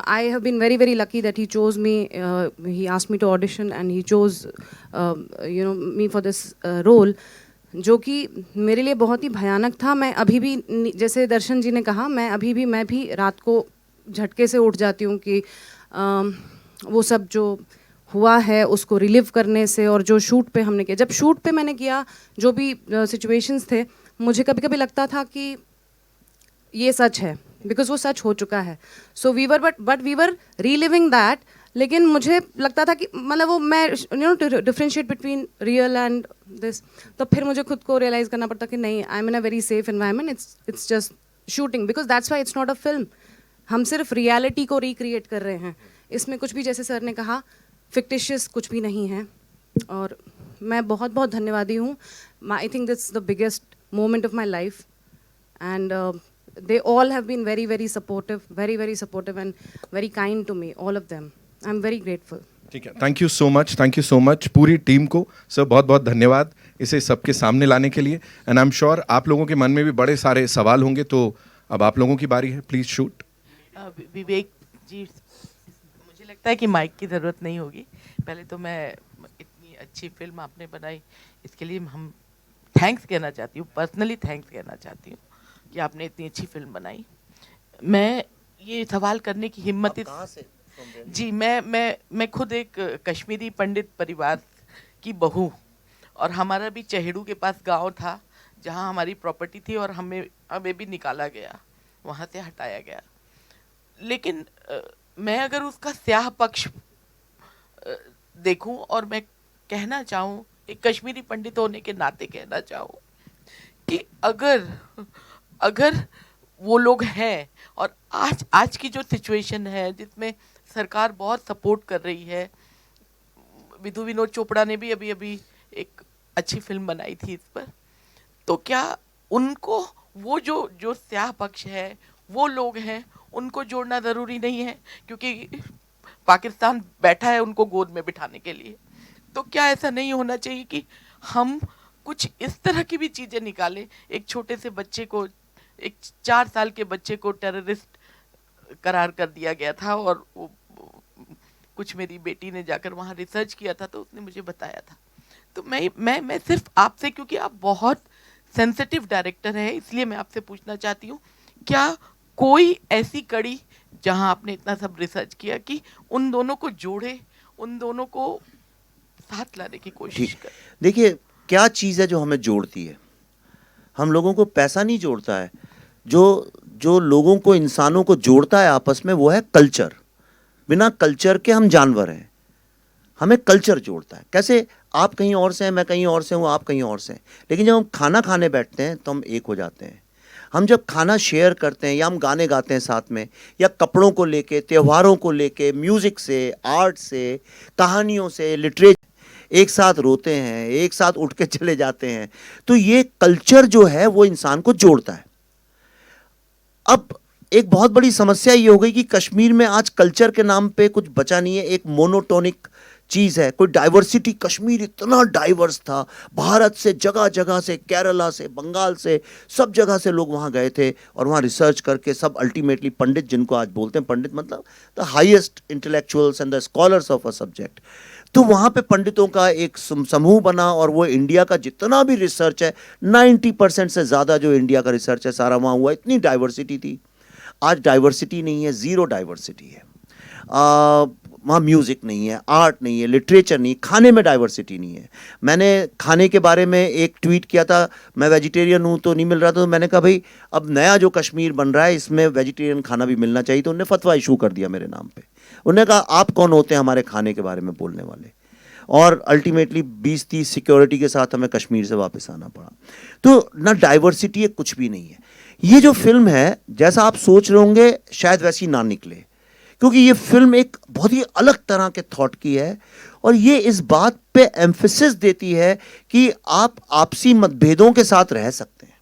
I have been very very lucky that he chose me, he asked me to audition and he chose you know me for this role, जो कि मेरे लिए बहुत ही भयानक था। मैं अभी भी, जैसे दर्शन जी ने कहा, मैं भी रात को झटके से उठ जाती हूँ कि वो सब जो हुआ है उसको रिलीव करने से। और जो शूट पे हमने किया, जब शूट पे मैंने किया, जो भी सिचुएशंस थे, मुझे कभी कभी लगता था कि ये सच है, बिकॉज वो सच हो चुका है। So we were reliving that. लेकिन मुझे लगता था कि मतलब वो मैं to differentiate between real and this, तो फिर मुझे खुद को रियलाइज़ करना पड़ता कि नहीं, I am in a very safe environment, it's just shooting, because that's why it's not a film. हम सिर्फ रियलिटी को रिक्रिएट कर रहे हैं। इसमें कुछ भी, जैसे सर ने कहा, फिक्टिशियस कुछ भी नहीं है। और मैं बहुत बहुत धन्यवादी हूँ। I think that's the biggest moment of my life, and they all have been very very supportive, very very supportive and very kind to me, all of them. I'm very grateful. ठीक है, thank you so much पूरी team को। Sir बहुत बहुत धन्यवाद इसे सबके सामने लाने के लिए। एंड आई एम श्योर आप लोगों के मन में भी बड़े सारे सवाल होंगे, तो अब आप लोगों की बारी है, प्लीज शूट। विवेक जी, मुझे लगता है कि माइक की ज़रूरत नहीं होगी। पहले तो मैं, इतनी अच्छी फिल्म आपने बनाई, इसके लिए हम थैंक्स कहना चाहती हूँ, पर्सनली थैंक्स कहना चाहती हूँ कि आपने इतनी अच्छी फिल्म बनाई। मैं ये सवाल करने की हिम्मत जी, मैं खुद एक कश्मीरी पंडित परिवार की बहू, और हमारा भी चहेड़ू के पास गांव था जहां हमारी प्रॉपर्टी थी, और हमें भी निकाला गया, वहां से हटाया गया। लेकिन मैं अगर उसका स्याह पक्ष देखूं, और मैं कहना चाहूं, एक कश्मीरी पंडित होने के नाते कहना चाहूं कि अगर वो लोग हैं, और आज की जो सिचुएशन है जिसमें सरकार बहुत सपोर्ट कर रही है, विधु विनोद चोपड़ा ने भी अभी एक अच्छी फिल्म बनाई थी इस पर, तो क्या उनको वो जो स्याह पक्ष है, वो लोग हैं, उनको जोड़ना ज़रूरी नहीं है? क्योंकि पाकिस्तान बैठा है उनको गोद में बिठाने के लिए। तो क्या ऐसा नहीं होना चाहिए कि हम कुछ इस तरह की भी चीज़ें निकालें? एक छोटे से बच्चे को एक 4 साल के बच्चे को टेररिस्ट करार कर दिया गया था, और वो कुछ मेरी बेटी ने जाकर वहाँ रिसर्च किया था तो उसने मुझे बताया था। तो मैं सिर्फ आपसे, क्योंकि आप बहुत सेंसिटिव डायरेक्टर है, इसलिए मैं आपसे पूछना चाहती हूँ, क्या कोई ऐसी कड़ी जहाँ आपने इतना सब रिसर्च किया कि उन दोनों को जोड़े, उन दोनों को साथ लाने की कोशिश ठीक, करें? देखिए क्या चीज़ है जो हमें जोड़ती है। हम लोगों को पैसा नहीं जोड़ता है, जो जो लोगों को, इंसानों को जोड़ता है आपस में, वो है कल्चर। बिना कल्चर के हम जानवर हैं, हमें कल्चर जोड़ता है। कैसे, आप कहीं और से हैं, मैं कहीं और से हूँ, आप कहीं और से हैं, लेकिन जब हम खाना खाने बैठते हैं तो हम एक हो जाते हैं। हम जब खाना शेयर करते हैं या हम गाने गाते हैं साथ में, या कपड़ों को लेके, त्योहारों को लेके, म्यूज़िक से, आर्ट से, कहानियों से, लिटरेचर, एक साथ रोते हैं, एक साथ उठ के चले जाते हैं, तो ये कल्चर जो है वो इंसान को जोड़ता है। अब एक बहुत बड़ी समस्या ये हो गई कि कश्मीर में आज कल्चर के नाम पे कुछ बचा नहीं है, एक मोनोटोनिक चीज़ है, कोई डाइवर्सिटी। कश्मीर इतना डाइवर्स था, भारत से जगह जगह से, केरला से, बंगाल से, सब जगह से लोग वहाँ गए थे और वहाँ रिसर्च करके सब अल्टीमेटली पंडित, जिनको आज बोलते हैं पंडित मतलब the highest intellectuals and the scholars of a subject, तो वहाँ पे पंडितों का एक समूह बना और वो इंडिया का जितना भी रिसर्च है, 90% से ज़्यादा जो इंडिया का रिसर्च है सारा वहाँ हुआ। इतनी डाइवर्सिटी थी। आज डाइवर्सिटी नहीं है, ज़ीरो डाइवर्सिटी है। वहाँ म्यूज़िक नहीं है, आर्ट नहीं है, लिटरेचर नहीं, खाने में डाइवर्सिटी नहीं है। मैंने खाने के बारे में एक ट्वीट किया था, मैं वेजिटेरियन हूँ तो नहीं मिल रहा था, तो मैंने कहा भाई अब नया जो कश्मीर बन रहा है इसमें वेजिटेरियन खाना भी मिलना चाहिए, तो उन्होंने फतवा इशू कर दिया मेरे नाम पे। उन्होंने कहा आप कौन होते हैं हमारे खाने के बारे में बोलने वाले, और अल्टीमेटली 20-30 सिक्योरिटी के साथ हमें कश्मीर से वापस आना पड़ा। तो ना डाइवर्सिटी है, कुछ भी नहीं है। ये जो फिल्म है, जैसा आप सोच रहे होंगे शायद वैसी ना निकले, क्योंकि ये फिल्म एक बहुत ही अलग तरह के थॉट की है, और ये इस बात पे एम्फेसिस देती है कि आप आपसी मतभेदों के साथ रह सकते हैं,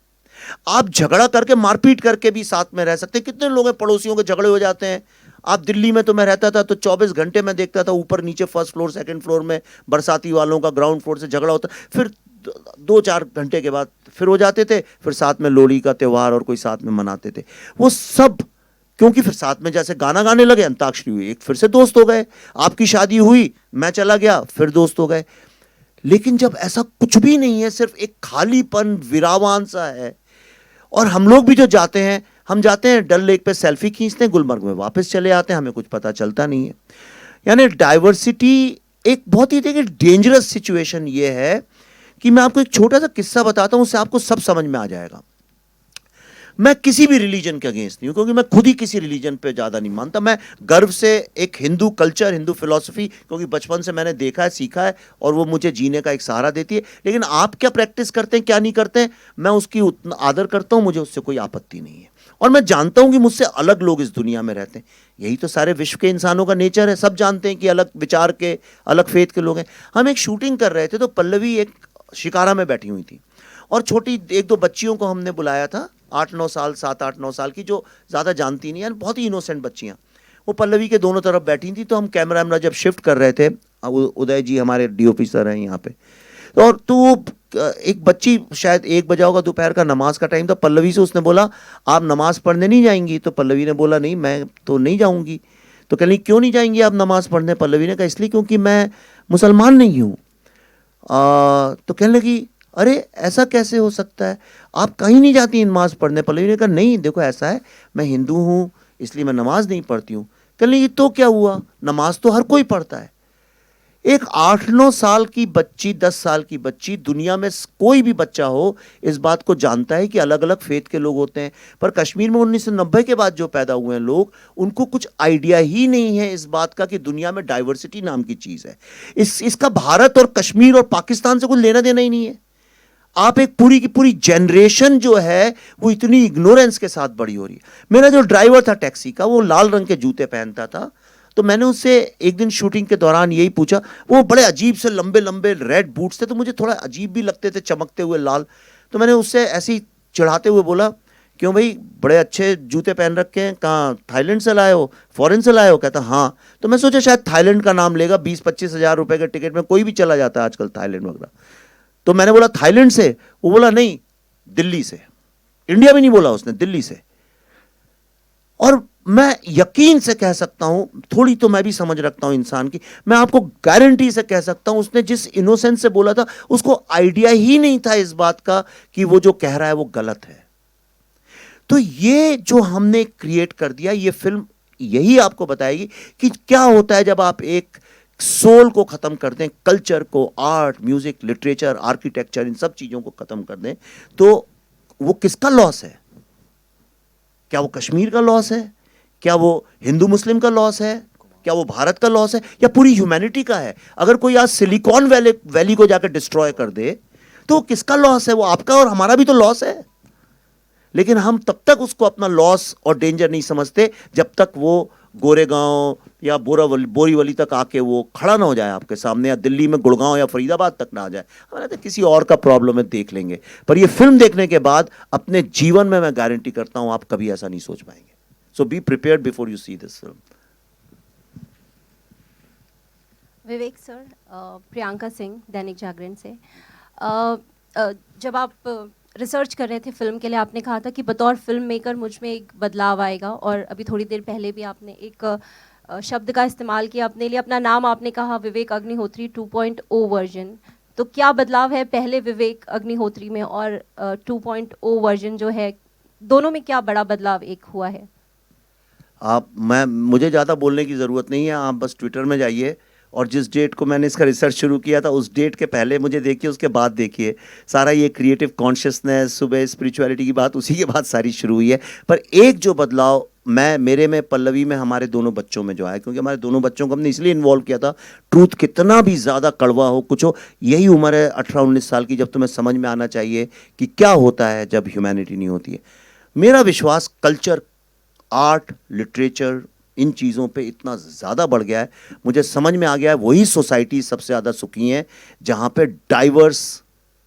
आप झगड़ा करके, मारपीट करके भी साथ में रह सकते हैं। कितने लोग हैं पड़ोसियों के झगड़े हो जाते हैं। आप दिल्ली में, तो मैं रहता था तो 24 घंटे मैं देखता था ऊपर नीचे, फर्स्ट फ्लोर सेकंड फ्लोर में बरसाती वालों का ग्राउंड फ्लोर से झगड़ा होता, फिर 2-4 घंटे के बाद फिर हो जाते थे, फिर साथ में लोहड़ी का त्यौहार और कोई साथ में मनाते थे। वो सब क्योंकि फिर साथ में जैसे गाना गाने लगे, अंताक्षरी हुई, एक फिर से दोस्त हो गए। आपकी शादी हुई, मैं चला गया, फिर दोस्त हो गए। लेकिन जब ऐसा कुछ भी नहीं है, सिर्फ एक खालीपन, विरावान सा है, और हम लोग भी जो जाते हैं, हम जाते हैं डल लेक पे सेल्फी खींचते हैं, गुलमर्ग में वापस चले आते हैं, हमें कुछ पता चलता नहीं है। यानी डाइवर्सिटी एक बहुत ही देखिए डेंजरस सिचुएशन ये है कि मैं आपको एक छोटा सा किस्सा बताता हूं, उससे आपको सब समझ में आ जाएगा। मैं किसी भी रिलीजन के अगेंस्ट नहीं हूं, क्योंकि मैं खुद ही किसी रिलीजन पे ज़्यादा नहीं मानता। मैं गर्व से एक हिंदू कल्चर, हिंदू फिलॉसफी, क्योंकि बचपन से मैंने देखा है, सीखा है, और वो मुझे जीने का एक सहारा देती है। लेकिन आप क्या प्रैक्टिस करते हैं, क्या नहीं करते हैं, मैं उसकी उतना आदर करता हूं, मुझे उससे कोई आपत्ति नहीं है। और मैं जानता हूं कि मुझसे अलग लोग इस दुनिया में रहते हैं। यही तो सारे विश्व के इंसानों का नेचर है, सब जानते हैं कि अलग विचार के, अलग फेथ के लोग हैं। हम एक शूटिंग कर रहे थे, तो पल्लवी एक शिकारा में बैठी हुई थी, और छोटी 1-2 बच्चियों को हमने बुलाया था, 8-9 साल, 7-8-9 साल की, जो ज़्यादा जानती नहीं है, बहुत ही इनोसेंट बच्चियाँ। वो पल्लवी के दोनों तरफ बैठी थी, तो हम कैमरा जब शिफ्ट कर रहे थे, उदय जी हमारे DOP सर हैं यहाँ पे, और तो एक बच्ची, शायद 1 बजा होगा, दोपहर का नमाज का टाइम था, पल्लवी से उसने बोला आप नमाज पढ़ने नहीं जाएंगी? तो पल्लवी ने बोला नहीं, मैं तो नहीं जाऊँगी। तो कह रही क्यों नहीं जाएंगी आप नमाज पढ़ने? पल्लवी ने कहा इसलिए क्योंकि मैं मुसलमान नहीं हूँ। तो कहने लगी अरे ऐसा कैसे हो सकता है, आप कहीं नहीं जाती नमाज पढ़ने? पल्लवी ने कहा नहीं, देखो ऐसा है, मैं हिंदू हूँ इसलिए मैं नमाज नहीं पढ़ती हूँ। कहने लगी तो क्या हुआ, नमाज तो हर कोई पढ़ता है। एक 8-9 साल की बच्ची, 10 साल की बच्ची, दुनिया में कोई भी बच्चा हो इस बात को जानता है कि अलग अलग फेथ के लोग होते हैं। पर कश्मीर में 1990 के बाद जो पैदा हुए हैं लोग, उनको कुछ आइडिया ही नहीं है इस बात का कि दुनिया में डाइवर्सिटी नाम की चीज़ है। इसका भारत और कश्मीर और पाकिस्तान से कुछ लेना देना ही नहीं है। आप एक पूरी की पूरी जनरेशन जो है वो इतनी इग्नोरेंस के साथ बड़ी हो रही है। मेरा जो ड्राइवर था टैक्सी का, वो लाल रंग के जूते पहनता था, तो मैंने उससे एक दिन शूटिंग के दौरान यही पूछा। वो बड़े अजीब से लंबे लंबे रेड बूट्स थे, तो मुझे थोड़ा अजीब भी लगते थे, चमकते हुए लाल। तो मैंने उससे ऐसे ही चिढ़ाते हुए बोला क्यों भाई बड़े अच्छे जूते पहन रखे हैं, कहाँ थाईलैंड से लाए हो, फॉरेन से लाए हो? कहता हाँ। तो मैं सोचा शायद थाईलैंड का नाम लेगा, 20-25 हज़ार रुपए के टिकट में कोई भी चला जाता है आजकल थाईलैंड वगैरह। तो मैंने बोला थाईलैंड से? वो बोला नहीं, दिल्ली से। इंडिया में नहीं बोला उसने, दिल्ली से। और मैं यकीन से कह सकता हूं, थोड़ी तो मैं भी समझ रखता हूं इंसान की, मैं आपको गारंटी से कह सकता हूं उसने जिस इनोसेंस से बोला था, उसको आइडिया ही नहीं था इस बात का कि वो जो कह रहा है वो गलत है। तो ये जो हमने क्रिएट कर दिया, ये फिल्म यही आपको बताएगी कि क्या होता है जब आप एक सोल को खत्म कर दें, कल्चर को, आर्ट, म्यूजिक, लिटरेचर, आर्किटेक्चर, इन सब चीजों को खत्म कर दें, तो वो किसका लॉस है? क्या वो कश्मीर का लॉस है? क्या वो हिंदू मुस्लिम का लॉस है? क्या वो भारत का लॉस है? या पूरी ह्यूमैनिटी का है? अगर कोई आज सिलिकॉन वैली को जाकर डिस्ट्रॉय कर दे तो किसका लॉस है? वो आपका और हमारा भी तो लॉस है। लेकिन हम तब तक उसको अपना लॉस और डेंजर नहीं समझते जब तक वो गोरेगांव या बोरीवली तक आके वो खड़ा ना हो जाए आपके सामने, या दिल्ली में गुड़गांव या फरीदाबाद तक ना आ जाए। हमारे तो किसी और का प्रॉब्लम है, देख लेंगे। पर ये फिल्म देखने के बाद अपने जीवन में मैं गारंटी करता हूं आप कभी ऐसा नहीं सोच पाएंगे। So be prepared before you see this film. Vivek sir, Priyanka Singh, Dainik Jagran से। जब आप रिसर्च कर रहे थे फिल्म के लिए, आपने कहा था कि बतौर फिल्म मेकर मुझ में एक बदलाव आएगा, और अभी थोड़ी देर पहले भी आपने एक शब्द का इस्तेमाल किया अपने लिए, अपना नाम आपने कहा विवेक अग्निहोत्री 2.0 वर्जन। तो क्या बदलाव है पहले विवेक अग्निहोत्री में और 2.0 वर्जन जो है, दोनों में क्या बड़ा बदलाव एक हुआ है? मुझे ज़्यादा बोलने की ज़रूरत नहीं है, आप बस ट्विटर में जाइए और जिस डेट को मैंने इसका रिसर्च शुरू किया था उस डेट के पहले मुझे देखिए, उसके बाद देखिए। सारा ये क्रिएटिव कॉन्शियसनेस, सुबह स्पिरिचुअलिटी की बात, उसी के बाद सारी शुरू हुई है। पर एक जो बदलाव मेरे में, पल्लवी में, हमारे दोनों बच्चों में जो आया, क्योंकि हमारे दोनों बच्चों को हमने इसलिए इन्वॉल्व किया था, ट्रूथ कितना भी ज़्यादा कड़वा हो, कुछ हो, यही उम्र है 18-19 साल की जब तुम्हें समझ में आना चाहिए कि क्या होता है जब ह्यूमैनिटी नहीं होती है। मेरा विश्वास कल्चर, आर्ट, लिटरेचर, इन चीज़ों पे इतना ज़्यादा बढ़ गया है, मुझे समझ में आ गया है वही सोसाइटी सबसे ज़्यादा सुखी है जहाँ पे डाइवर्स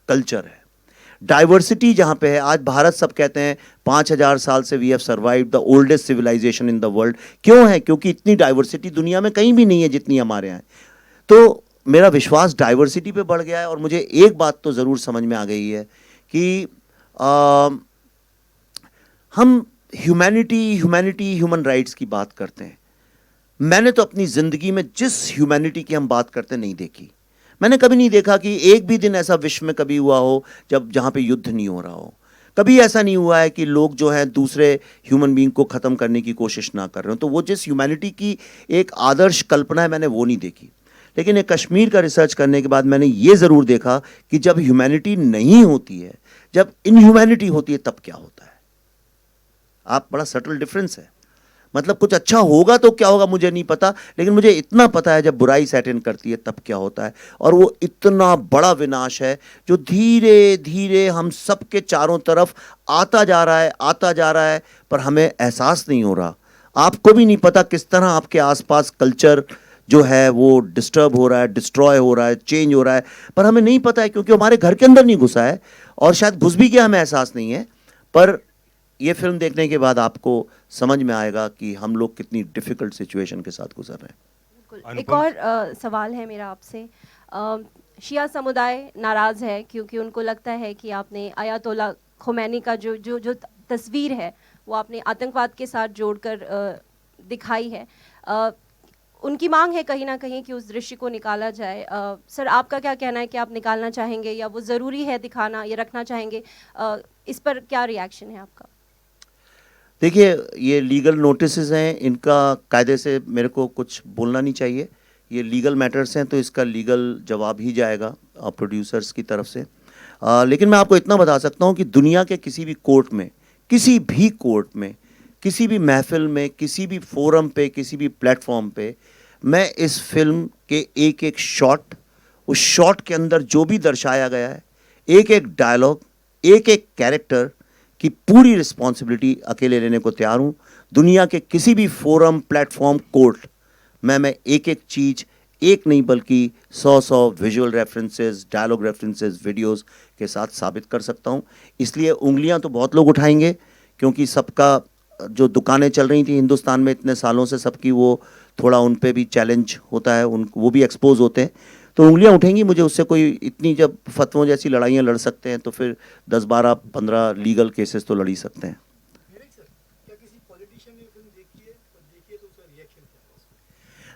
कल्चर है, डाइवर्सिटी जहाँ पे है। आज भारत, सब कहते हैं 5000 साल से we have survived the oldest civilisation in the world. क्यों है? क्योंकि इतनी डाइवर्सिटी दुनिया में कहीं भी नहीं है जितनी हमारे यहाँ है। तो मेरा विश्वास डाइवर्सिटी पे बढ़ गया है। और मुझे एक बात तो ज़रूर समझ में आ गई है कि हम ह्यूमैनिटी, ह्यूमन राइट्स की बात करते हैं। मैंने तो अपनी ज़िंदगी में जिस ह्यूमैनिटी की हम बात करते नहीं देखी। मैंने कभी नहीं देखा कि एक भी दिन ऐसा विश्व में कभी हुआ हो जहाँ पे युद्ध नहीं हो रहा हो। कभी ऐसा नहीं हुआ है कि लोग जो हैं दूसरे ह्यूमन बीइंग को ख़त्म करने की कोशिश ना कर रहे हो। तो वो जिस ह्यूमैनिटी की एक आदर्श कल्पना है, मैंने वो नहीं देखी। लेकिन एक कश्मीर का रिसर्च करने के बाद मैंने ये ज़रूर देखा कि जब ह्यूमैनिटी नहीं होती है, जब इनह्यूमैनिटी होती है, तब क्या होता है। आप, बड़ा सटल डिफरेंस है। मतलब कुछ अच्छा होगा तो क्या होगा मुझे नहीं पता, लेकिन मुझे इतना पता है जब बुराई सेट इन करती है तब क्या होता है। और वो इतना बड़ा विनाश है जो धीरे धीरे हम सब के चारों तरफ आता जा रहा है, पर हमें एहसास नहीं हो रहा। आपको भी नहीं पता किस तरह आपके आसपास कल्चर जो है वो डिस्टर्ब हो रहा है, डिस्ट्रॉय हो रहा है, चेंज हो रहा है, पर हमें नहीं पता है क्योंकि हमारे घर के अंदर नहीं घुसा है, और शायद घुस भी गया हमें एहसास नहीं है। पर ये फिल्म देखने के बाद आपको समझ में आएगा कि हम लोग कितनी डिफिकल्ट सिचुएशन के साथ गुजर रहे हैं। बिल्कुल। एक और सवाल है मेरा आपसे। शिया समुदाय नाराज़ है क्योंकि उनको लगता है कि आपने आयतोल्ला खुमैनी का जो तस्वीर है वो आपने आतंकवाद के साथ जोड़कर दिखाई है। उनकी मांग है कहीं ना कहीं कि उस दृश्य को निकाला जाए। सर, आपका क्या कहना है कि आप निकालना चाहेंगे या वो ज़रूरी है दिखाना, या रखना चाहेंगे? इस पर क्या रिएक्शन है आपका? देखिए, ये लीगल नोटिसेस हैं, इनका कायदे से मेरे को कुछ बोलना नहीं चाहिए। ये लीगल मैटर्स हैं तो इसका लीगल जवाब ही जाएगा प्रोड्यूसर्स की तरफ से। लेकिन मैं आपको इतना बता सकता हूँ कि दुनिया के किसी भी कोर्ट में, किसी भी कोर्ट में, किसी भी महफिल में, किसी भी फोरम पे, किसी भी प्लेटफॉर्म पे, मैं इस फिल्म के एक एक शॉट, उस शॉट के अंदर जो भी दर्शाया गया है, एक एक डायलॉग, एक एक कैरेक्टर की पूरी रिस्पॉन्सिबिलिटी अकेले लेने को तैयार हूँ। दुनिया के किसी भी फोरम, प्लेटफॉर्म, कोर्ट मैं एक एक चीज़, एक नहीं बल्कि 100 visual references, dialogue references, videos के साथ साबित कर सकता हूँ। इसलिए उंगलियाँ तो बहुत लोग उठाएंगे क्योंकि सबका जो दुकानें चल रही थी हिंदुस्तान में इतने सालों से, सबकी वो थोड़ा उन पे भी चैलेंज होता है, वो भी एक्सपोज होते हैं। तो उंगलियां उठेंगी मुझे उससे कोई इतनी, जब फतवों जैसी लड़ाइयाँ लड़ सकते हैं तो फिर 10, 12, 15 लीगल केसेस तो लड़ ही सकते हैं।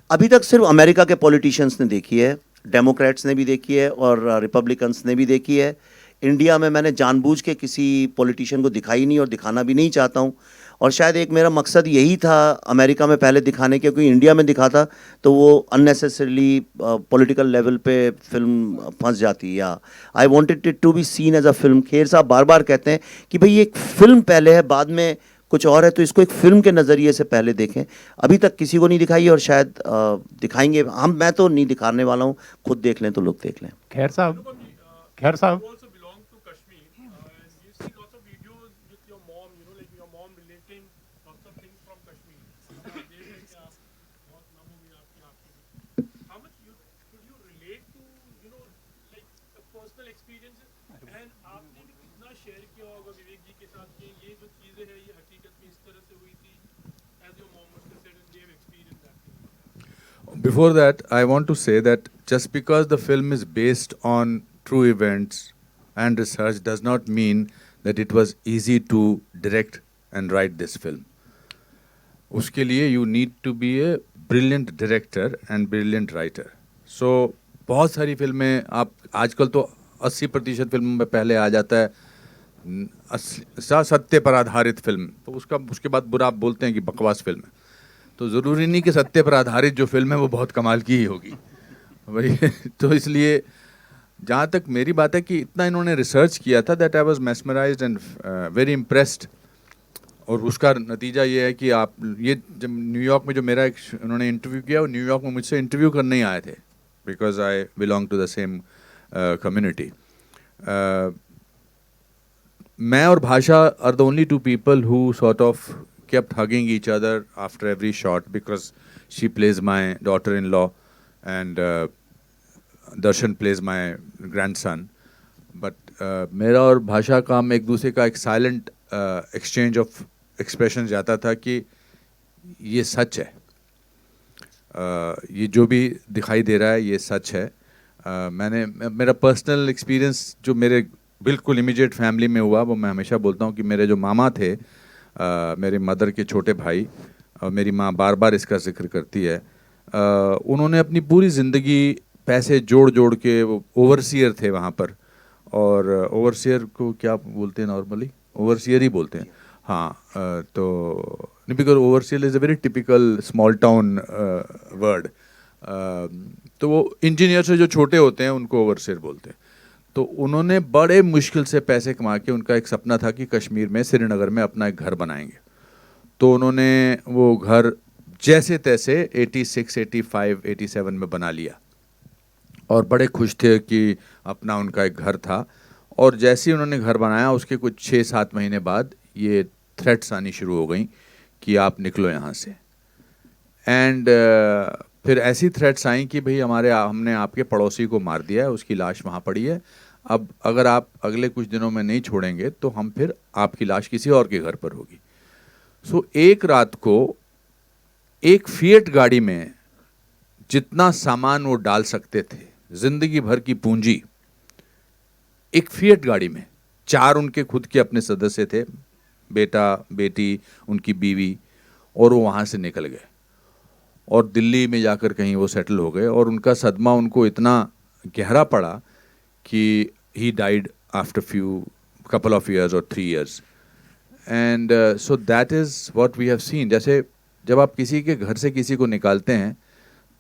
अभी तक सिर्फ अमेरिका के पॉलिटिशियंस ने देखी है, डेमोक्रेट्स ने भी देखी है और रिपब्लिकन्स ने भी देखी है। इंडिया में मैंने जानबूझ के किसी पॉलिटिशियन को दिखाई नहीं और दिखाना भी नहीं चाहता हूँ, और शायद एक मेरा मकसद यही था अमेरिका में पहले दिखाने के, क्योंकि इंडिया में दिखाता तो वो अननेसेसरीली पॉलिटिकल लेवल पे फिल्म फंस जाती। या I wanted it to be seen as a film. Kher साहब बार बार कहते हैं कि भाई ये एक फिल्म पहले है, बाद में कुछ और है, तो इसको एक फिल्म के नज़रिए से पहले देखें। अभी तक किसी को नहीं दिखाई और शायद दिखाएंगे हम। मैं तो नहीं दिखाने वाला हूँ, खुद देख लें तो लोग देख लें। खैर साहब Before that, I want to say that just because the film is based on true events and research does not mean that it was easy to direct and write this film. उसके लिए you need to be a brilliant director and brilliant writer. So बहुत सारी फिल्में आप आजकल तो 80% फिल्मों में पहले आ जाता है सत्य पर आधारित फिल्म, तो उसके बाद बुरा आप बोलते हैं कि बकवास फिल्म है। तो ज़रूरी नहीं कि सत्य पर आधारित जो फिल्म है वो बहुत कमाल की ही होगी भाई। तो इसलिए जहाँ तक मेरी बात है कि इतना इन्होंने रिसर्च किया था that I was mesmerised and very impressed. और उसका नतीजा ये है कि आप ये जब न्यूयॉर्क में जो मेरा एक उन्होंने इंटरव्यू किया, वो न्यूयॉर्क में मुझसे इंटरव्यू करने ही आए थे because I belong to the same community. मैं और Bhasha are the only 2 people who sort of kept hugging each other after every shot because she plays my daughter-in-law and Darshan plays my grandson. But मेरा और भाषा का हम एक दूसरे का एक साइलेंट एक्सचेंज ऑफ एक्सप्रेशन जाता था कि ये सच है, ये जो भी दिखाई दे रहा है ये सच है। मेरा पर्सनल एक्सपीरियंस जो मेरे बिल्कुल इमीडिएट फैमिली में हुआ, वो मैं हमेशा बोलता हूँ कि मेरे जो मामा थे, मेरे मदर के छोटे भाई, और मेरी माँ बार बार इसका जिक्र करती है, उन्होंने अपनी पूरी ज़िंदगी पैसे जोड़ जोड़ के, वो ओवरसीयर थे वहाँ पर, और ओवरसीयर को क्या बोलते हैं नॉर्मली, ओवरसीयर ही बोलते हैं हाँ। तो because overseer is a very typical small town word. तो वो इंजीनियर से जो छोटे होते हैं उनको ओवरसीयर बोलते हैं। तो उन्होंने बड़े मुश्किल से पैसे कमा के, उनका एक सपना था कि कश्मीर में श्रीनगर में अपना एक घर बनाएंगे। तो उन्होंने वो घर जैसे तैसे 86, 85, 87 में बना लिया और बड़े खुश थे कि अपना उनका एक घर था। और जैसे ही उन्होंने घर बनाया उसके कुछ 6-7 महीने बाद ये थ्रेट्स आनी शुरू हो गई कि आप निकलो यहाँ से। एंड फिर ऐसी थ्रेट्स आई कि भाई हमने आपके पड़ोसी को मार दिया है, उसकी लाश वहाँ पड़ी है, अब अगर आप अगले कुछ दिनों में नहीं छोड़ेंगे तो हम फिर आपकी लाश किसी और के घर पर होगी। सो एक रात को एक फिएट गाड़ी में जितना सामान वो डाल सकते थे, जिंदगी भर की पूंजी, एक फिएट गाड़ी में 4 उनके खुद के अपने सदस्य थे, बेटा बेटी उनकी बीवी, और वो वहाँ से निकल गए और दिल्ली में जाकर कहीं वो सेटल हो गए। और उनका सदमा उनको इतना गहरा पड़ा कि he died after couple of years or 3 years. And so that is what we have seen. जैसे जब आप किसी के घर से किसी को निकालते हैं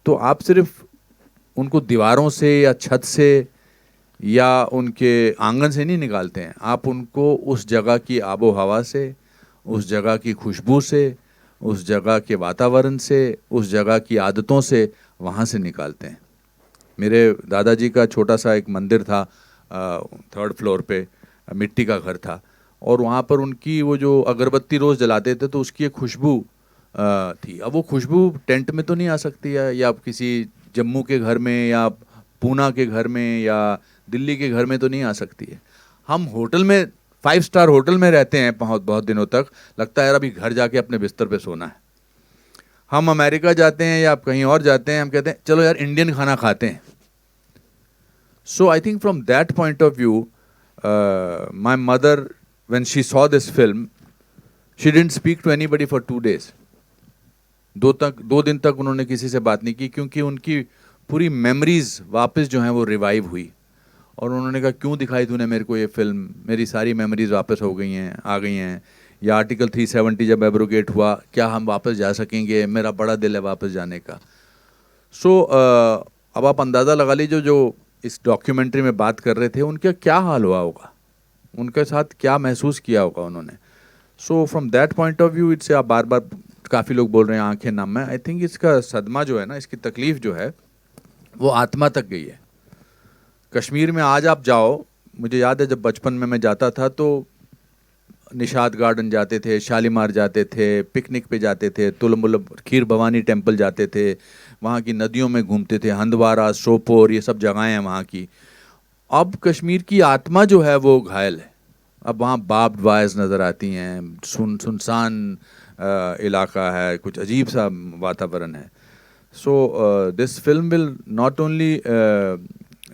तो आप सिर्फ उनको दीवारों से या छत से या उनके आंगन से नहीं निकालते हैं, आप उनको उस जगह की आबो हवा से, उस जगह की खुशबू से, उस जगह के वातावरण से, उस जगह की आदतों से वहाँ से निकालते हैं। मेरे दादाजी का छोटा सा एक मंदिर था 3rd फ्लोर पे, मिट्टी का घर था, और वहाँ पर उनकी वो जो अगरबत्ती रोज़ जलाते थे तो उसकी एक खुशबू थी। अब वो खुशबू टेंट में तो नहीं आ सकती है, या किसी जम्मू के घर में या पूना के घर में या दिल्ली के घर में तो नहीं आ सकती है। हम होटल में 5 स्टार होटल में रहते हैं बहुत दिनों तक, लगता है यार अभी घर जाके अपने बिस्तर पे सोना है। हम अमेरिका जाते हैं या कहीं और जाते हैं, हम कहते हैं चलो यार इंडियन खाना खाते हैं, So I think from that point of view, my mother, when she saw this film, she didn't speak to anybody for 2 days. 2 दिन तक उन्होंने किसी से बात नहीं की, क्योंकि उनकी पूरी मेमोरीज वापस जो हैं वो रिवाइव हुई, और उन्होंने कहा क्यों दिखाई तूने मेरे को ये फिल्म, मेरी सारी मेमोरीज वापस हो गई हैं, आ गई हैं। या आर्टिकल 370 जब एब्रोगेट हुआ, क्या हम वापस जा सकेंगे, मेरा बड़ा दिल है वापस जाने का। सो अब आप अंदाज़ा लगा लीजिए जो इस डॉक्यूमेंट्री में बात कर रहे थे उनका क्या हाल हुआ होगा, उनके साथ क्या महसूस किया होगा उन्होंने। So from that point of view it's, आप बार बार काफ़ी लोग बोल रहे हैं आंखें नम है, आई थिंक इसका सदमा जो है ना, इसकी तकलीफ़ जो है वो आत्मा तक गई है। कश्मीर में आज आप जाओ, मुझे याद है जब बचपन में मैं जाता था तो निशाद गार्डन जाते थे, शालीमार जाते थे, पिकनिक पे जाते थे, तुलमुल खीर भवानी टेम्पल जाते थे, वहाँ की नदियों में घूमते थे, हंदवारा, सोपोर, ये सब जगहें हैं वहाँ की। अब कश्मीर की आत्मा जो है वो घायल है। अब वहाँ बार्ब्ड वायर्स नज़र आती हैं, सुनसान इलाका है, कुछ अजीब सा वातावरण है। So this film will not only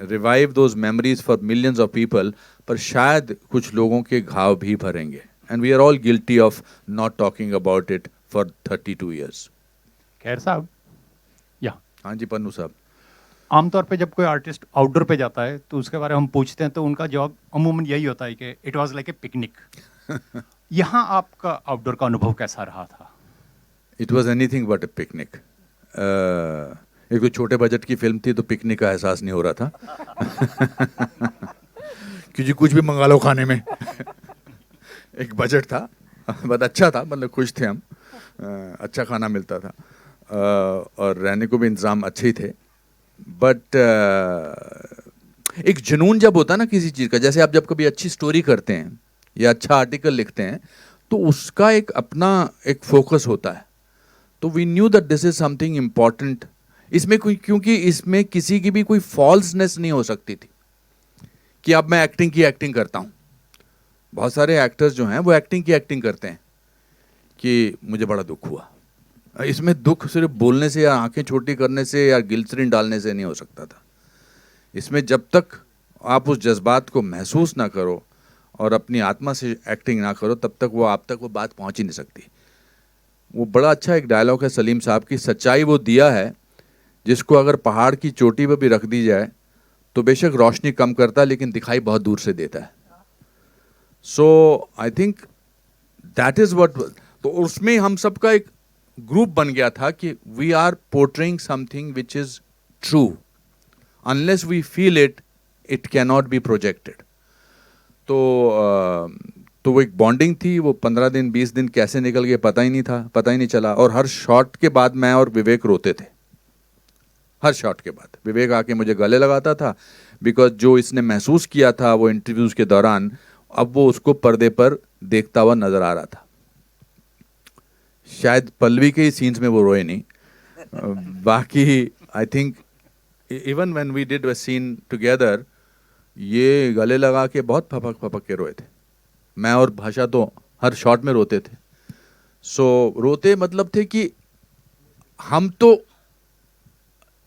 revive those memories for millions of people, पर शायद कुछ लोगों के घाव भी भरेंगे। And we are all guilty of not talking about it for 32 years. खैर साहब, या हाँ जी पन्नू साहब। आमतौर पे जब कोई आर्टिस्ट आउटडोर पे जाता है तो उसके बारे में हम पूछते हैं तो उनका जवाब अमूमन यही होता है कि it was like a picnic. यहाँ आपका आउटडोर का अनुभव कैसा रहा था? It was anything but A picnic. एक तो छोटे बजट की फिल्म थी तो पिकनिक का एहसास नहीं हो रहा था क्योंकि कुछ भी मंगा लो खाने में एक बजट था, बट अच्छा था, मतलब खुश थे हम, अच्छा खाना मिलता था, और रहने को भी इंतज़ाम अच्छे ही थे। बट एक जुनून जब होता है ना किसी चीज़ का, जैसे आप जब कभी अच्छी स्टोरी करते हैं या अच्छा आर्टिकल लिखते हैं तो उसका एक अपना एक फोकस होता है। तो we knew that this is something important. इसमें कोई, क्योंकि इसमें किसी की भी कोई फॉल्सनेस नहीं हो सकती थी कि अब मैं एक्टिंग की एक्टिंग करता हूँ। बहुत सारे एक्टर्स जो हैं वो एक्टिंग की एक्टिंग करते हैं कि मुझे बड़ा दुख हुआ। इसमें दुख सिर्फ बोलने से या आंखें छोटी करने से या ग्लिसरीन डालने से नहीं हो सकता था। इसमें जब तक आप उस जज्बात को महसूस ना करो और अपनी आत्मा से एक्टिंग ना करो तब तक वो आप तक वो बात पहुंच ही नहीं सकती। वो बड़ा अच्छा एक डायलॉग है सलीम साहब की, सच्चाई वो दिया है जिसको अगर पहाड़ की चोटी पर भी रख दी जाए तो बेशक रोशनी कम करता है लेकिन दिखाई बहुत दूर से देता है। So I think that is what. तो उसमें हम सबका एक ग्रुप बन गया था कि we are portraying something which is true, unless we feel it, it can not be projected. तो वो एक बॉन्डिंग थी। वो 15 दिन 20 दिन कैसे निकल गए पता ही नहीं था, पता ही नहीं चला। और हर शॉट के बाद मैं और विवेक रोते थे। हर शॉट के बाद विवेक आके मुझे गले लगाता था, बिकॉज जो इसने महसूस किया था वो इंटरव्यूज के दौरान, अब वो उसको पर्दे पर देखता हुआ नजर आ रहा था। शायद पल्लवी के ही सीन्स में वो रोए नहीं, बाकी I think even when we did a scene together, ये गले लगा के बहुत फपक फपक के रोए थे। मैं और भाषा तो हर शॉट में रोते थे। सो रोते मतलब थे कि हम तो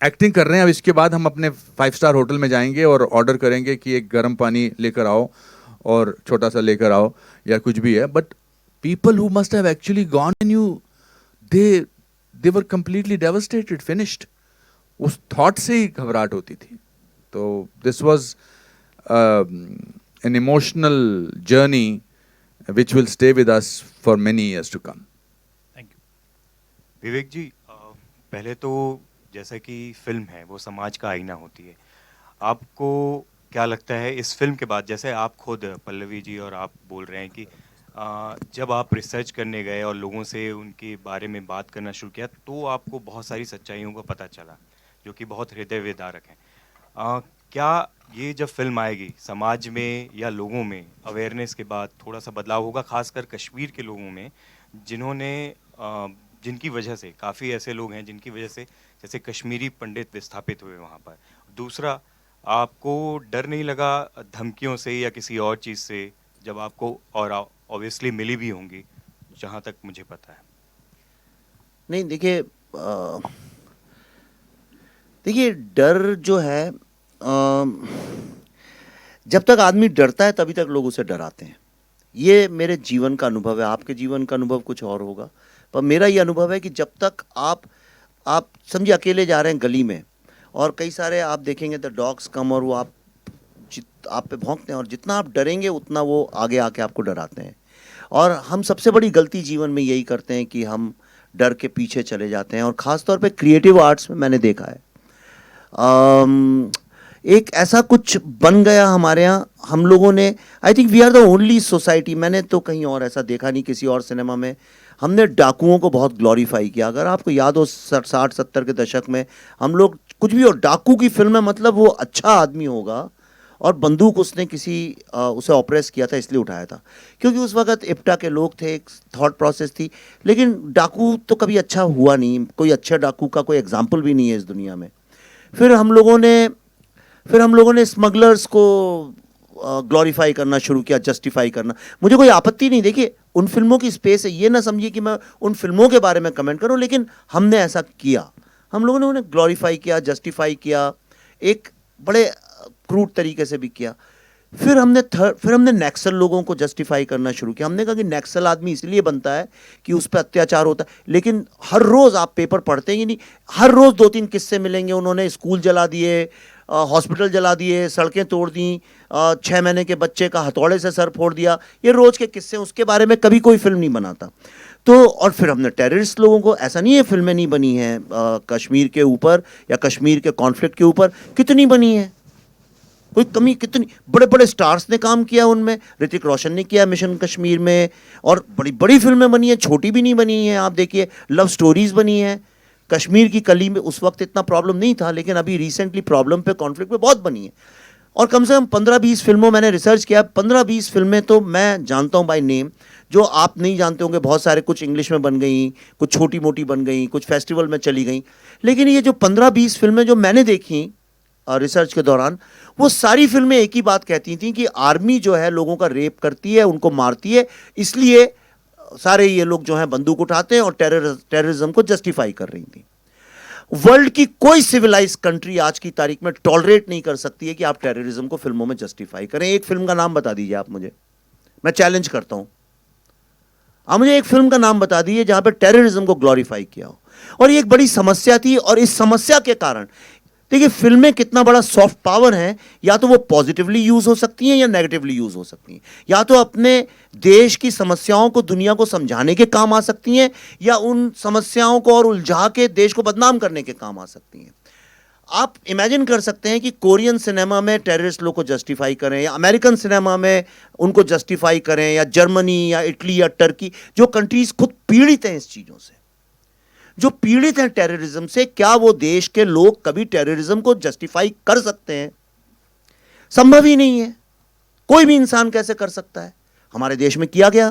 एक्टिंग कर रहे हैं, अब इसके बाद हम अपने 5 स्टार होटल में जाएंगे और ऑर्डर करेंगे कि एक गर्म पानी लेकर आओ और छोटा सा लेकर आओ या कुछ भी है। But people who must have actually gone and they were completely devastated, finished. उस thought से ही घबराहट होती थी। तो this was an emotional journey which will stay with us for many years to come. Thank you. Vivek ji, पहले तो जैसा कि फिल्म है वो समाज का आईना होती है, आपको क्या लगता है इस फिल्म के बाद, जैसे आप खुद पल्लवी जी और आप बोल रहे हैं कि जब आप रिसर्च करने गए और लोगों से उनके बारे में बात करना शुरू किया तो आपको बहुत सारी सच्चाइयों का पता चला जो कि बहुत हृदय विदारक हैं। क्या ये जब फिल्म आएगी समाज में या लोगों में अवेयरनेस के बाद थोड़ा सा बदलाव होगा, खासकर कश्मीर के लोगों में जिन्होंने जिनकी वजह से काफ़ी ऐसे लोग हैं जिनकी वजह से जैसे कश्मीरी पंडित विस्थापित हुए वहाँ पर। दूसरा, आपको डर नहीं लगा धमकियों से या किसी और चीज़ से जब आपको, और ऑब्वियसली मिली भी होंगी जहाँ तक मुझे पता है? नहीं, देखिए डर जो है जब तक आदमी डरता है तभी तक लोग उसे डराते हैं। ये मेरे जीवन का अनुभव है, आपके जीवन का अनुभव कुछ और होगा, पर मेरा ये अनुभव है कि जब तक आप समझिए अकेले जा रहे हैं गली में और कई सारे आप देखेंगे द डॉग्स कम और वो आप पे भौंकते हैं और जितना आप डरेंगे उतना वो आगे आके आपको डराते हैं। और हम सबसे बड़ी गलती जीवन में यही करते हैं कि हम डर के पीछे चले जाते हैं। और ख़ास तौर पे क्रिएटिव आर्ट्स में मैंने देखा है एक ऐसा कुछ बन गया हमारे यहाँ, हम लोगों ने, I think we are the only society, मैंने तो कहीं और ऐसा देखा नहीं किसी और सिनेमा में, हमने डाकुओं को बहुत ग्लोरीफाई किया। अगर आपको याद हो 60-70 के दशक में हम लोग कुछ भी हो डाकू की फिल्म में, मतलब वो अच्छा आदमी होगा और बंदूक उसने उसे ऑपरेस किया था इसलिए उठाया था, क्योंकि उस वक्त इप्टा के लोग थे, एक थॉट प्रोसेस थी। लेकिन डाकू तो कभी अच्छा हुआ नहीं, कोई अच्छे डाकू का कोई एग्जाम्पल भी नहीं है इस दुनिया में। फिर हम लोगों ने स्मगलर्स को ग्लोरीफाई करना शुरू किया, जस्टिफाई करना। मुझे कोई आपत्ति नहीं, देखिए उन फिल्मों की स्पेस है, ये ना समझिए कि मैं उन फिल्मों के बारे में कमेंट करूं, लेकिन हमने ऐसा किया, हम लोगों ने उन्हें ग्लोरीफाई किया, जस्टिफाई किया, एक बड़े क्रूड तरीके से भी किया। फिर हमने नक्सल लोगों को जस्टिफाई करना शुरू किया। हमने कहा कि नक्सल आदमी इसलिए बनता है कि उस पर अत्याचार होता है, लेकिन हर रोज़ आप पेपर पढ़ते ही नहीं, हर रोज़ 2-3 किस्से मिलेंगे, उन्होंने स्कूल जला दिए, हॉस्पिटल जला दिए, सड़कें तोड़ दी, 6 महीने के बच्चे का हथौड़े से सर फोड़ दिया, ये रोज़ के किस्से, उसके बारे में कभी कोई फिल्म नहीं बनाता। तो और फिर हमने टेररिस्ट लोगों को, ऐसा नहीं है फिल्में नहीं बनी हैं कश्मीर के ऊपर या कश्मीर के कॉन्फ्लिक्ट के ऊपर, कितनी बनी है, कोई कमी, कितनी बड़े बड़े स्टार्स ने काम किया उनमें, ऋतिक रोशन ने किया मिशन कश्मीर में, और बड़ी बड़ी फिल्में बनी हैं, छोटी भी नहीं बनी हैं। आप देखिए लव स्टोरीज बनी हैं, कश्मीर की कली में उस वक्त इतना प्रॉब्लम नहीं था, लेकिन अभी रिसेंटली प्रॉब्लम पे, कॉन्फ्लिक्ट पे बहुत बनी है। और कम से कम 15-20 फिल्मों, मैंने रिसर्च किया, 15-20 फिल्में तो मैं जानता हूँ बाय नेम, जो आप नहीं जानते होंगे। बहुत सारे, कुछ इंग्लिश में बन गई, कुछ छोटी मोटी बन गई, कुछ फेस्टिवल में चली गई, लेकिन ये जो 15-20 फिल्में जो मैंने देखी रिसर्च के दौरान, वो सारी फिल्में एक ही बात कहती थी कि आर्मी जो है लोगों का रेप करती है, उनको मारती है, इसलिए सारे ये लोग जो हैं बंदूक उठाते हैं और टेररिज्म को जस्टिफाई कर रही थी। वर्ल्ड की कोई सिविलाइज कंट्री आज की तारीख में टॉलरेट नहीं कर सकती है कि आप टेररिज्म को फिल्मों में जस्टिफाई करें। एक फिल्म का नाम बता दीजिए आप मुझे, मैं चैलेंज करता हूं, आप मुझे एक फिल्म का नाम बता दीजिए जहां पे टेररिज्म को ग्लोरीफाई किया हो। और ये एक बड़ी समस्या थी, और इस समस्या के कारण देखिए फिल्में कितना बड़ा सॉफ्ट पावर हैं, या तो वो पॉजिटिवली यूज हो सकती हैं या नेगेटिवली यूज हो सकती हैं, या तो अपने देश की समस्याओं को दुनिया को समझाने के काम आ सकती हैं, या उन समस्याओं को और उलझा के देश को बदनाम करने के काम आ सकती हैं। आप इमेजिन कर सकते हैं कि कोरियन सिनेमा में टेररिस्ट लोग को जस्टिफाई करें, या अमेरिकन सिनेमा में उनको जस्टिफाई करें, या जर्मनी या इटली या टर्की, जो कंट्रीज खुद पीड़ित हैं इस चीज़ों से, जो पीड़ित हैं टेररिज्म से, क्या वो देश के लोग कभी टेररिज्म को जस्टिफाई कर सकते हैं? संभव ही नहीं है। कोई भी इंसान कैसे कर सकता है? हमारे देश में किया गया,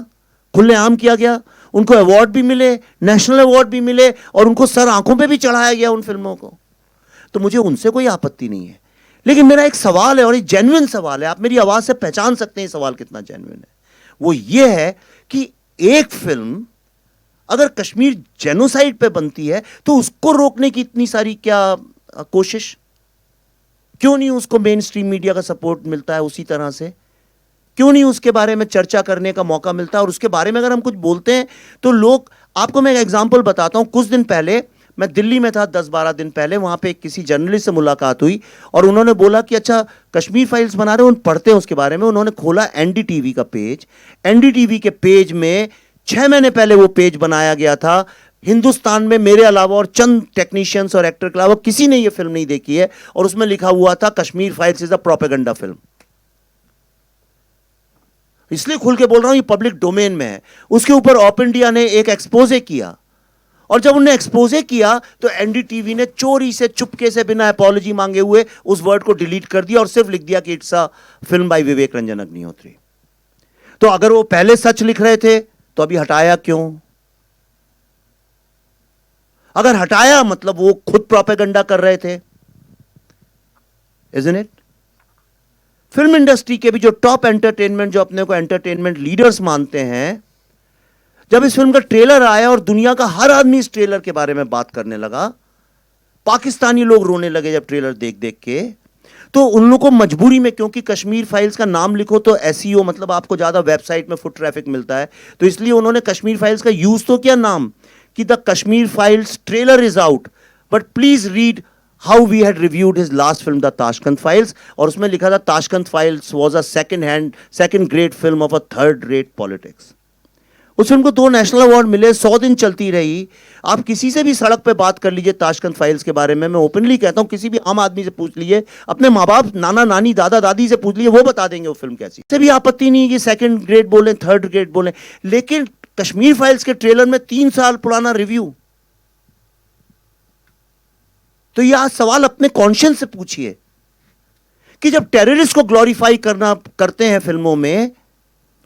खुलेआम किया गया, उनको अवार्ड भी मिले, नेशनल अवार्ड भी मिले, और उनको सर आंखों पे भी चढ़ाया गया उन फिल्मों को। तो मुझे उनसे कोई आपत्ति नहीं है, लेकिन मेरा एक सवाल है, और एक जेन्युइन सवाल है, आप मेरी आवाज से पहचान सकते हैं ये सवाल कितना जेन्युइन है। वो ये है कि एक फिल्म अगर कश्मीर जेनोसाइड पे बनती है तो उसको रोकने की इतनी सारी क्या कोशिश, क्यों नहीं उसको मेन स्ट्रीम मीडिया का सपोर्ट मिलता है? उसी तरह से क्यों नहीं उसके बारे में चर्चा करने का मौका मिलता है? और उसके बारे में अगर हम कुछ बोलते हैं तो लोग, आपको मैं एक एग्जांपल बताता हूं। कुछ दिन पहले मैं दिल्ली में था, 10-12 दिन पहले, वहां पे किसी जर्नलिस्ट से मुलाकात हुई और उन्होंने बोला कि अच्छा कश्मीर फाइल्स बना रहे हो, उन पढ़ते हैं उसके बारे में। उन्होंने खोला एनडीटीवी का पेज, एनडीटीवी के पेज में 6 महीने पहले वो पेज बनाया गया था। हिंदुस्तान में मेरे अलावा और चंद टेक्नीशियंस और एक्टर के अलावा किसी ने ये फिल्म नहीं देखी है, और उसमें लिखा हुआ था Kashmir files is a propaganda film. इसलिए खुल के बोल रहा हूं, ये पब्लिक डोमेन में है। उसके ऊपर ऑप इंडिया ने एक एक्सपोजे किया, और जब उन्होंने एक्सपोजे किया तो एनडीटीवी ने चोरी से, चुपके से, बिना अपॉलॉजी मांगे हुए उस वर्ड को डिलीट कर दिया और सिर्फ लिख दिया कि इट्स अ फिल्म बाय विवेक रंजन अग्निहोत्री। तो अगर वो पहले सच लिख रहे थे तो अभी हटाया क्यों? अगर हटाया मतलब वो खुद प्रोपेगेंडा कर रहे थे, इज़न्ट इट? फिल्म इंडस्ट्री के भी जो टॉप एंटरटेनमेंट, जो अपने को एंटरटेनमेंट लीडर्स मानते हैं, जब इस फिल्म का ट्रेलर आया और दुनिया का हर आदमी इस ट्रेलर के बारे में बात करने लगा, पाकिस्तानी लोग रोने लगे जब ट्रेलर देख देख के, तो उन लोगों को मजबूरी में, क्योंकि कश्मीर फाइल्स का नाम लिखो तो एसईओ मतलब आपको ज़्यादा वेबसाइट में फुट ट्रैफिक मिलता है, तो इसलिए उन्होंने कश्मीर फाइल्स का यूज़ तो किया नाम कि the Kashmir files trailer is out, but please read how we had reviewed his last film the Tashkent files, और उसमें लिखा था Tashkent files was a second great film of a third rate politics. उस film को 2 national award मिले, 100 दिन चलती रही। आप किसी से भी सड़क पे बात कर लीजिए ताशकंद फाइल्स के बारे में, मैं ओपनली कहता हूं, किसी भी आम आदमी से पूछ लीजिए, अपने माँ बाप, नाना नानी, दादा दादी से पूछ लीजिए, वो बता देंगे वो फिल्म कैसी। से भी आपत्ति नहीं कि सेकंड ग्रेड बोले, थर्ड ग्रेड बोले, लेकिन कश्मीर फाइल्स के ट्रेलर में 3 साल पुराना रिव्यू। तो ये आज सवाल अपने कॉन्शियस से पूछिए कि जब टेररिस्ट को ग्लोरीफाई करते हैं फिल्मों में,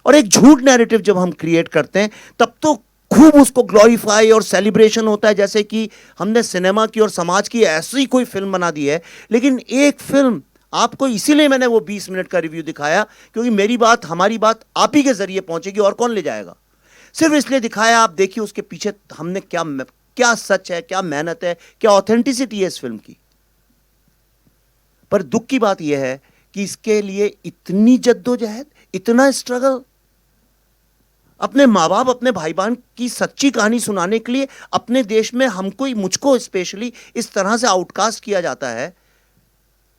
और एक झूठ नैरेटिव जब हम क्रिएट करते हैं, तब तो खूब उसको ग्लोरीफाई और सेलिब्रेशन होता है, जैसे कि हमने सिनेमा की और समाज की ऐसी कोई फिल्म बना दी है। लेकिन एक फिल्म आपको, इसीलिए मैंने वो 20 मिनट का रिव्यू दिखाया, क्योंकि मेरी बात, हमारी बात आप ही के जरिए पहुंचेगी, और कौन ले जाएगा। सिर्फ इसलिए दिखाया, आप देखिए उसके पीछे हमने क्या सच है, क्या मेहनत है, क्या ऑथेंटिसिटी है इस फिल्म की। पर दुख की बात यह है कि इसके लिए इतनी जद्दोजहद, इतना स्ट्रगल, अपने माँ बाप, अपने भाई बहन की सच्ची कहानी सुनाने के लिए अपने देश में हमको, मुझको स्पेशली इस तरह से आउटकास्ट किया जाता है।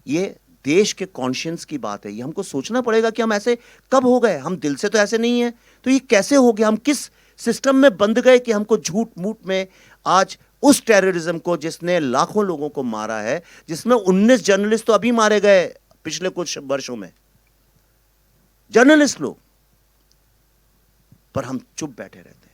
ये देश के कॉन्शियंस की बात है। ये हमको सोचना पड़ेगा कि हम ऐसे कब हो गए। हम दिल से तो ऐसे नहीं है, तो ये कैसे हो गया? हम किस सिस्टम में बंद गए कि हमको झूठ मूठ में आज उस टेररिज्म को, जिसने लाखों लोगों को मारा है, जिसमें 19 जर्नलिस्ट तो अभी मारे गए पिछले कुछ वर्षों में, जर्नलिस्ट लोग, पर हम चुप बैठे रहते।